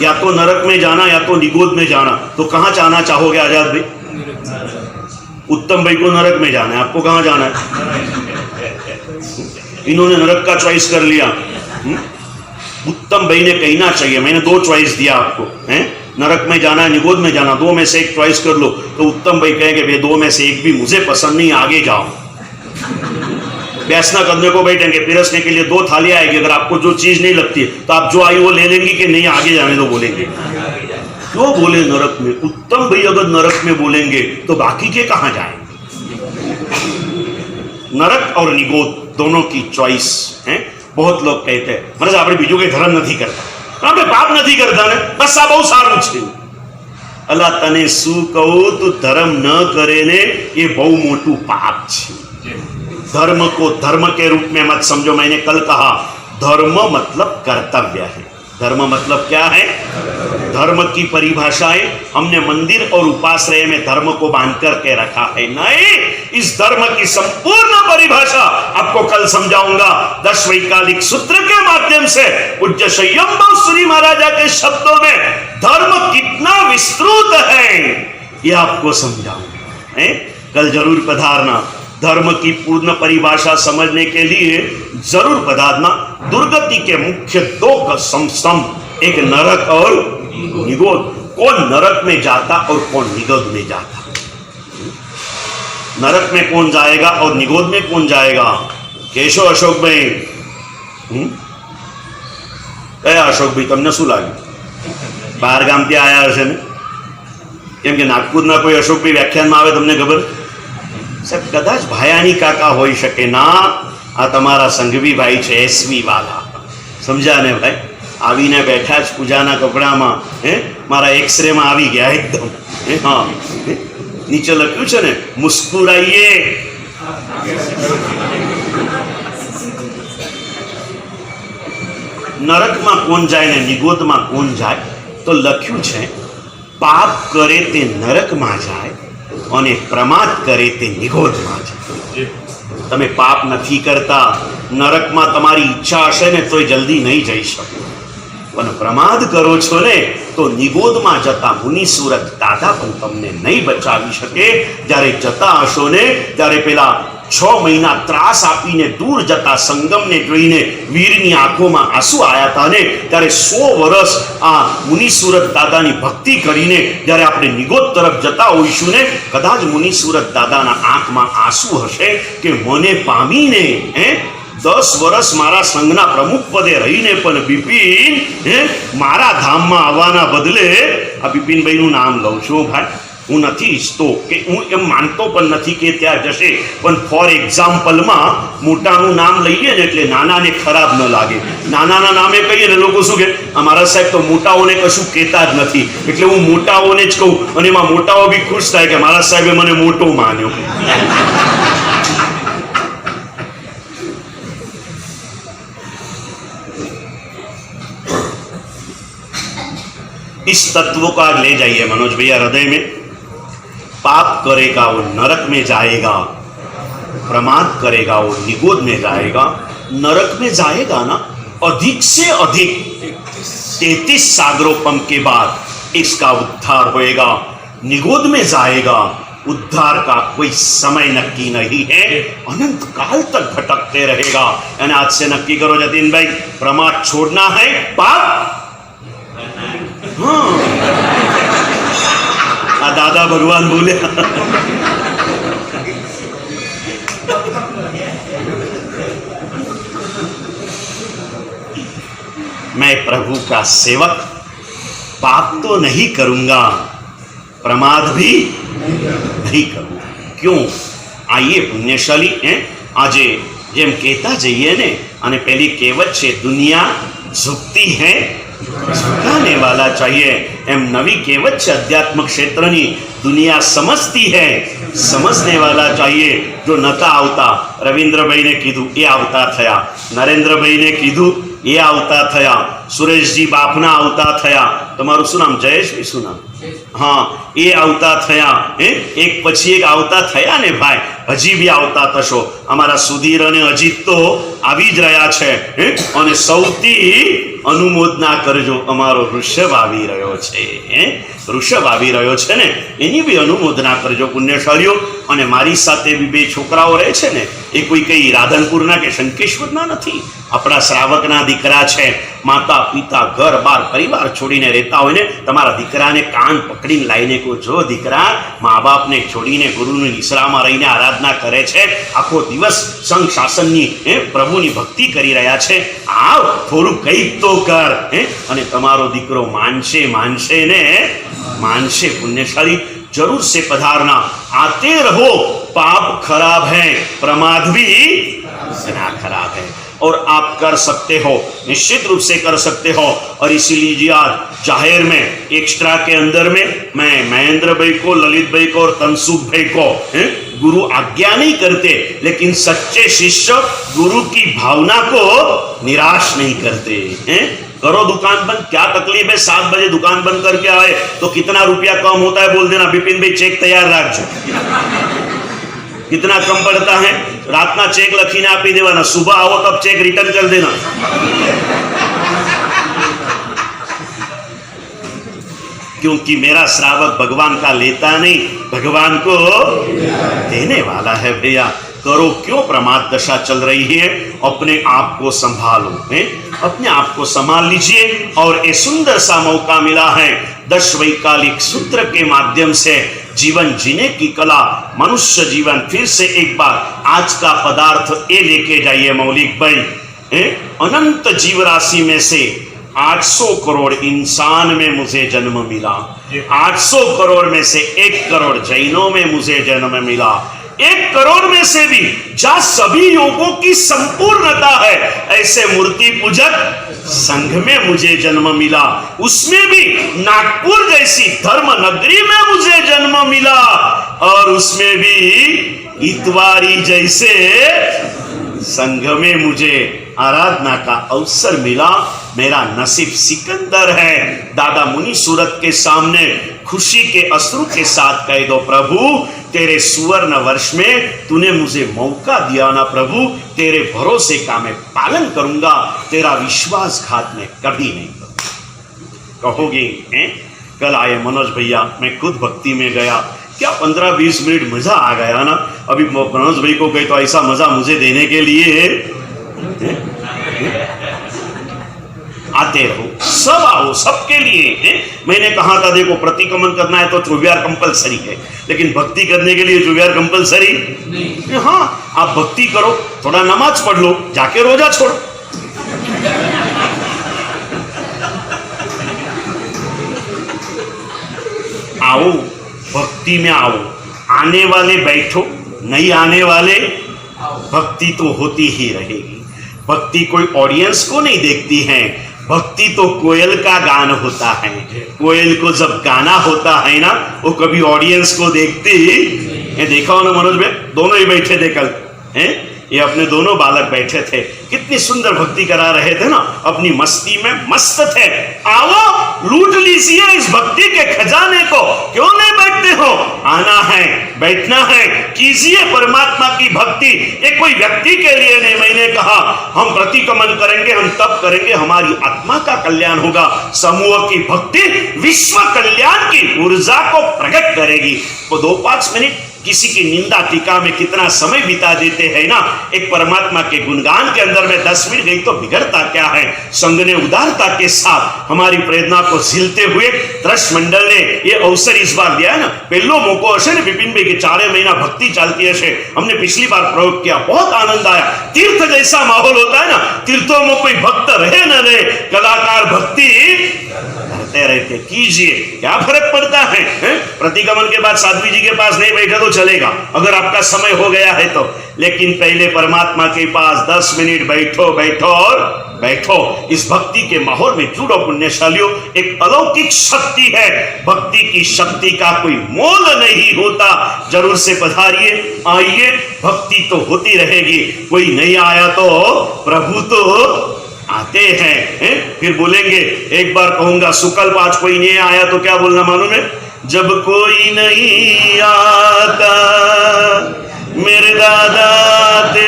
या तो नरक में जाना या तो निगोद में जाना, तो कहां जाना चाहोगे आजाद भाई? उत्तम भाई को नरक में जाना है, आपको कहां जाना है? इन्होंने नरक का चॉइस कर लिया। उत्तम भाई ने कहना चाहिए मैंने दो चॉइस दिया आपको, हैं? नरक में जाना है, निगोद में जाना, दो में से एक चॉइस कर लो। तो उत्तम भाई कहेंगे भाई दो में से एक भी मुझे पसंद नहीं, आगे जाओ। बैसना करने को बैठेंगे, पिरसने के लिए दो थालियां आएगी, अगर आपको जो चीज नहीं लगती है तो आप जो आई वो ले लेंगे कि नहीं आगे जाने दो बोलेंगे। क्यों बोले नरक में? उत्तम भाई अगर नरक में बोलेंगे तो बाकी के कहां जाएंगे? नरक और निगोद दोनों की चॉइस है। बहुत लोग कहते हैं महाराज આપણે બીજું કઈ ધર્મ નથી કરતા, આપણે પાપ નથી કરતા ને, બસ આ બહુ સારું છે। અલ્લાહ તને શું કહું, તું ધર્મ ન કરે ને એ બહુ મોટું પાપ છે। धर्म को धर्म के रूप में मत समझो। मैंने कल कहा धर्म मतलब कर्तव्य है। धर्म मतलब क्या है? धर्म की परिभाषाएं हमने मंदिर और उपाश्रय में धर्म को बांध करके रखा है, नहीं, इस धर्म की संपूर्ण परिभाषा आपको कल समझाऊंगा 10 वैकालिक सूत्र के माध्यम से। पूज्य संयम श्री महाराजा के शब्दों में धर्म कितना विस्तृत है ये आपको समझाऊंगा। कल जरूर पधारना। धर्म की पूर्ण परिभाषा समझने के लिए जरूर पधारना। दुर्गति के मुख्य दो स्तंभ, एक नरक और निगोद। कौन नरक में जाता और कौन निगोद में जाता? नरक में कौन जाएगा और निगोद में कौन जाएगा? केशो अशोक भाई, कया अशोक भाई तमने शू लागे? बार गाम थी आया हशे ने, केम के नागपुर ना कोई अशोक भाई व्याख्यान में आवे तमने खबर? साहब कदाच भायानी काका होई शके ना, आ तमारा संघवी भाई छे एसवी वाला, समझा ने भाई? आवीने बैठा ज पूजाना कपड़ामां, मारा एक्सरे में आवी गया एकदम। हाँ, नीचे लख्યું છે ને मुस्कुराइए। नरक में कोण जाए ने निगोद में कोण जाए? तो लख्યું છે पाप करे ते नरक में जाए અને પ્રમાદ કરે તે નિગોદમાં જાય। તમે પાપ નથી કરતા, નરકમાં તમારી ઈચ્છા હશે ને તોય જલ્દી નહીં જઈ શકો, પણ પ્રમાદ કરો છો ને તો નિગોદમાં જતા મુનિ સુરત દાદા પણ તમને નહીં બચાવી શકે। જ્યારે જતા હશો ને ત્યારે પેલા 6 મહિના ત્રાસ આપીને દૂર જતા સંગમને જોઈને વીરની આંખોમાં આંસુ આયા હતા ને ત્યારે 100 વર્ષ આ મુનિ સુરત દાદાની ભક્તિ કરીને જ્યારે આપણે નિગોદ તરફ જતા હોઈશું ને કદાચ મુનિ સુરત દાદાના આંખમાં આંસુ હશે કે મને પામીને 10 વર્ષ મારા સંઘના પ્રમુખ પદે રહીને પણ બિપિન મારા ધામમાં આવવાના બદલે આ બિપિનભાઈનું નામ લઉં છું ભાઈ, હું નથી ઈચ્છતો કે હું એમ માનતો પણ નથી કે ત્યાં જશે, પણ ફોર એક્ઝામ્પલમાં મોટાનું નામ લઈએ ને એટલે નાનાને ખરાબ ન લાગે। નાનાના નામે કહીએ ને લોકો શું કે અમારા સાહેબ તો મોટાઓને કશું કહેતા જ નથી, એટલે હું મોટાઓને જ કહું અને એમાં મોટાઓ બી ખુશ થાય કે મારા સાહેબે મને મોટો માન્યો। इस तत्व को आज ले जाइए मनोज भैया हृदय में। पाप करेगा वो नरक में जाएगा, प्रमाद करेगा वो निगोद में जाएगा। नरक में जाएगा ना अधिक से अधिक 33 सागरोपम के बाद इसका उद्धार होएगा, निगोद में जाएगा। उद्धार का कोई समय नक्की नहीं है, अनंत काल तक भटकते रहेगा। यानी आज से नक्की करो जतीन भाई, प्रमाद छोड़ना है, पाप हाँ दादा भगवान बोले मैं प्रभु का सेवक, पाप तो नहीं करूंगा, प्रमाद भी नहीं करूंगा। क्यों? आइए पुण्यशाली हैं આજે જેમ કહેતા જઈએ ને, અને પેલી કહેવત છે દુનિયા ઝૂકતી है झुकाने वाला चाहिए, एम नवी कहेवत છે अध्यात्म क्षेत्रनी, दुनिया समझती है समझने वाला चाहिए। जो नता आवता, रविंद्रभाई ने कीधु ए आवता थया, नरेंद्रभाई ने कीधु ए आवता थया, सुरेशजी बापना आवता थया, तमारू શું નામ? જયેશભાઈ શું નામ? हाँ ए आवता थया, एक पछी एक आवता थया ने भाई, हजी भी आवता थशो। अमारा सुधीर अने अजीत तो आवी ज रह्या छे, अने सौथी अनुमोदना करजो, अमारो ऋषभ आवी रह्यो छे, ऋषभ आवी रह्यो छे ने, एनी भी अनुमोदना करजो पुण्यशालीओ। अने मारी साथे भी बे छोकराओ रहे छे ने, ए कोई कई राधनपुरना के शंकेश्वरना नथी, अपना श्रावकना दीकरा छे। माता पिता घर बार परिवार छोड़ीने रहता होय ने, तमारा दीकराने कान पकड़ीने लाईने को जो दीकरा माँ बाप ने छोड़ीने गुरुनी निश्रामां रहीने आराधना करे छे, आखो दिवस संघ शासननी प्रभुनी भक्ति करी रह्या छे, आव थोड़ું કંઈક तो कर, अने तमारो दीकरो मानशे मानशे ने मानशे। पुण्यशाली जरूर से पधारना, आते रहो। पाप खराब है, प्रमाद भी इतना खराब है, और आप कर सकते हो, निश्चित रूप से कर सकते हो। और इसीलिए आज जाहिर में एक्स्ट्रा के अंदर में मैं महेंद्र भाई को, ललित भाई को और तनसुख भाई को गुरु आज्ञा नहीं करते, लेकिन सच्चे शिष्य गुरु की भावना को निराश नहीं करते हैं। करो दुकान बंद, क्या तकलीफ है? 7 बजे दुकान बंद करके आए तो कितना रुपया कम होता है बोल देना, विपिन भाई चेक तैयार रखो। कितना कम पड़ता है? रातना चेक लखीने आपी देवाना, सुबह आओ तब चेक रिटर्न कर देना। क्योंकि मेरा श्रावक भगवान का लेता नहीं, भगवान को देने वाला है। भैया करो क्यों प्रमाद दशा चल रही है, अपने आप को संभालो, अपने आप को संभाल लीजिए। और ये सुंदर सा मौका मिला है 10 वैकालिक सूत्र के माध्यम से जीवन जीने की कला, मनुष्य जीवन। फिर से एक बार आज का पदार्थ ये लेके जाइए मौलिक भाई, अनंत जीव राशि में से 800 करोड़ इंसान में मुझे जन्म मिला, 800 करोड़ में से 1 करोड़ जैनों में मुझे जन्म मिला, 1 करोड़ में से भी जहां सभी योगों की संपूर्णता है, ऐसे मूर्ति पूजक संघ में मुझे जन्म मिला। उसमें भी नागपुर जैसी धर्म नगरी में मुझे जन्म मिला, और उसमें भी इतवारी जैसे संघ में मुझे आराधना का अवसर मिला। मेरा नसीब सिकंदर है। दादा मुनि सूरत के सामने खुशी के अश्रु के साथ कह दो, प्रभु तेरे सुवर्ण वर्ष में तूने मुझे मौका दिया ना प्रभु, तेरे भरोसे का मैं पालन करूंगा, तेरा विश्वासघात में कभी नहीं करूंगा। कहोगे कल आए मनोज भैया, मैं खुद भक्ति में गया, क्या 15-20 मिनट मजा आ गया ना। अभी मनोज भाई को कहे तो ऐसा मजा मुझे देने के लिए आते रहो, सब आओ, सबके लिए। मैंने कहा था देखो प्रतिक्रमण करना है तो चौबियार कंपलसरी है, लेकिन भक्ति करने के लिए चौबियार कंपलसरी नहीं। हाँ आप भक्ति करो, थोड़ा नमाज पढ़ लो, जाके रोजा छोड़ो। आओ भक्ति में आओ, आने वाले बैठो, नहीं आने वाले, भक्ति तो होती ही रहेगी। भक्ति कोई ऑडियंस को नहीं देखती है, भक्ति तो कोयल का गान होता है। कोयल को जब गाना होता है ना, वो कभी ऑडियंस को देखती। ये देखा हो ना मनोज भाई, दोनों ही बैठे थे कल, हैं? ये अपने दोनों बालक बैठे थे, कितनी सुंदर भक्ति करा रहे थे ना, अपनी मस्ती में मस्त थे। आओ लूट लीजिए इस भक्ति के खजाने को, क्यों नहीं बैठते हो? आना है, बैठना है, कीजिए परमात्मा की भक्ति। ये कोई व्यक्ति के लिए नहीं, मैंने कहा हम प्रतिक्रमण करेंगे, हम तप करेंगे, हमारी आत्मा का कल्याण होगा। समूह की भक्ति विश्व कल्याण की ऊर्जा को प्रकट करेगी। वो 2-5 मिनट किसी की निंदा टीका में कितना समय बिता देते हैं ना, एक परमात्मा के गुणगान के अंदर में 10 मिनट गई तो बिगड़ता क्या है। संघ ने उदारता के साथ हमारी प्रेरणा को झिलते हुए ट्रस्ट मंडल ने ये अवसर इस बार दिया है ना। पहलो मौको हशे ने विपिन भाई के 4 महीना भक्ति चलती है। हमने पिछली बार प्रयोग किया, बहुत आनंद आया। तीर्थ जैसा माहौल होता है ना, तीर्थों में कोई भक्त रहे न रहे, कलाकार भक्ति करते रहते। कीजिए, क्या फर्क पड़ता है? प्रतिक्रमण के बाद साध्वी जी के पास नहीं बैठे तो चलेगा, अगर आपका समय हो गया है तो। लेकिन पहले परमात्मा के पास 10 मिनट बैठो बैठो और बैठो। इस भक्ति के माहौल में जुड़ो पुण्यशालियों। एक अलौकिक शक्ति है, भक्ति की शक्ति का कोई मोल नहीं होता। जरूर से पधारिए, आइए, भक्ति तो होती रहेगी। कोई नहीं आया तो प्रभु तो आते हैं। फिर बोलेंगे, एक बार कहूंगा सुकल्प, आज कोई नहीं आया तो क्या बोलना मालूम है? जब कोई नहीं आता मेरे दादा आते,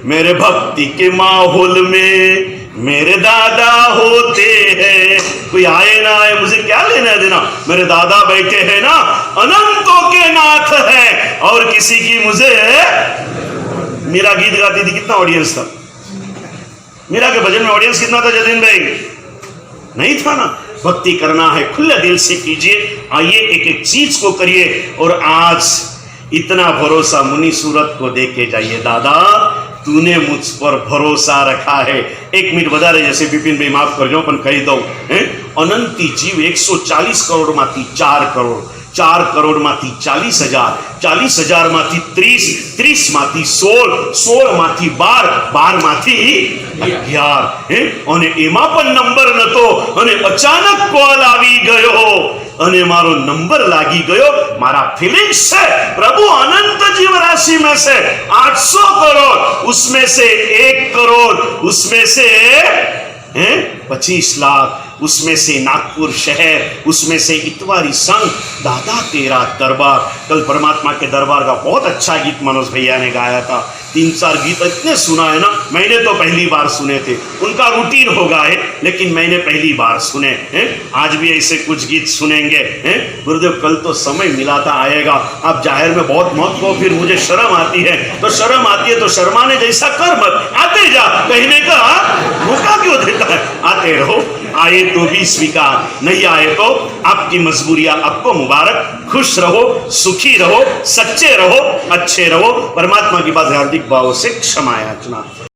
मेरे भक्ति के माहौल में मेरे दादा होते हैं। कोई आए ना आए मुझे क्या लेना देना, मेरे दादा बैठे हैं ना, अनंतों के नाथ है। और किसी की मुझे, मेरा गीत गाती थी, कितना ऑडियंस था मेरा के भजन में? ऑडियंस कितना था जतिन भाई? नहीं था ना। भक्ति करना है, खुले दिल से कीजिए। आइए, एक एक चीज को करिए। और आज इतना भरोसा मुनि सूरत को दे के जाइए, दादा तूने मुझ पर भरोसा रखा है। 1 मिनट बता रहे, जैसे विपिन भाई माफ कर जो, अपन कही दो, अनंती जीव 140 करोड़ माथी 4 करोड़, 4 करोड़ माथी 40,000, 40,000 माथी 30, 30 माथी 16, 16 माथी 12, 12 माथी 11। અને એમાં પણ નંબર નતો, અને અચાનક કોલ આવી ગયો અને મારો નંબર લાગી ગયો। મારા ફીલિંગ્સ છે, પ્રભુ અનંત जीव राशि में से 800 करोड़, उसमें से 1 करोड़, उसमें से 25 लाख, उसमें से नागपुर शहर, उसमें से इतवारी संघ, दादा तेरा दरबार। कल परमात्मा के दरबार का बहुत अच्छा गीत मनोज भैया ने गाया था। 3-4 गीत इतने सुना है ना, मैंने तो पहली बार सुने थे, उनका रूटीन होगा है, लेकिन मैंने पहली बार सुने हैं। आज भी ऐसे कुछ गीत सुनेंगे। गुरुदेव कल तो समय मिला था, आएगा। आप जाहिर में बहुत मत को, फिर मुझे शर्म आती है, तो शर्म आती है तो शर्माने जैसा कर मत, आते जा, कहने का मौका क्यों देता है? आते रहो, आए तो भी स्वीकार, नहीं आए तो आपकी मजबूरियां आपको मुबारक। खुश रहो, सुखी रहो, सच्चे रहो, अच्छे रहो। परमात्मा की बात हार्दिक भाव से क्षमा याचना।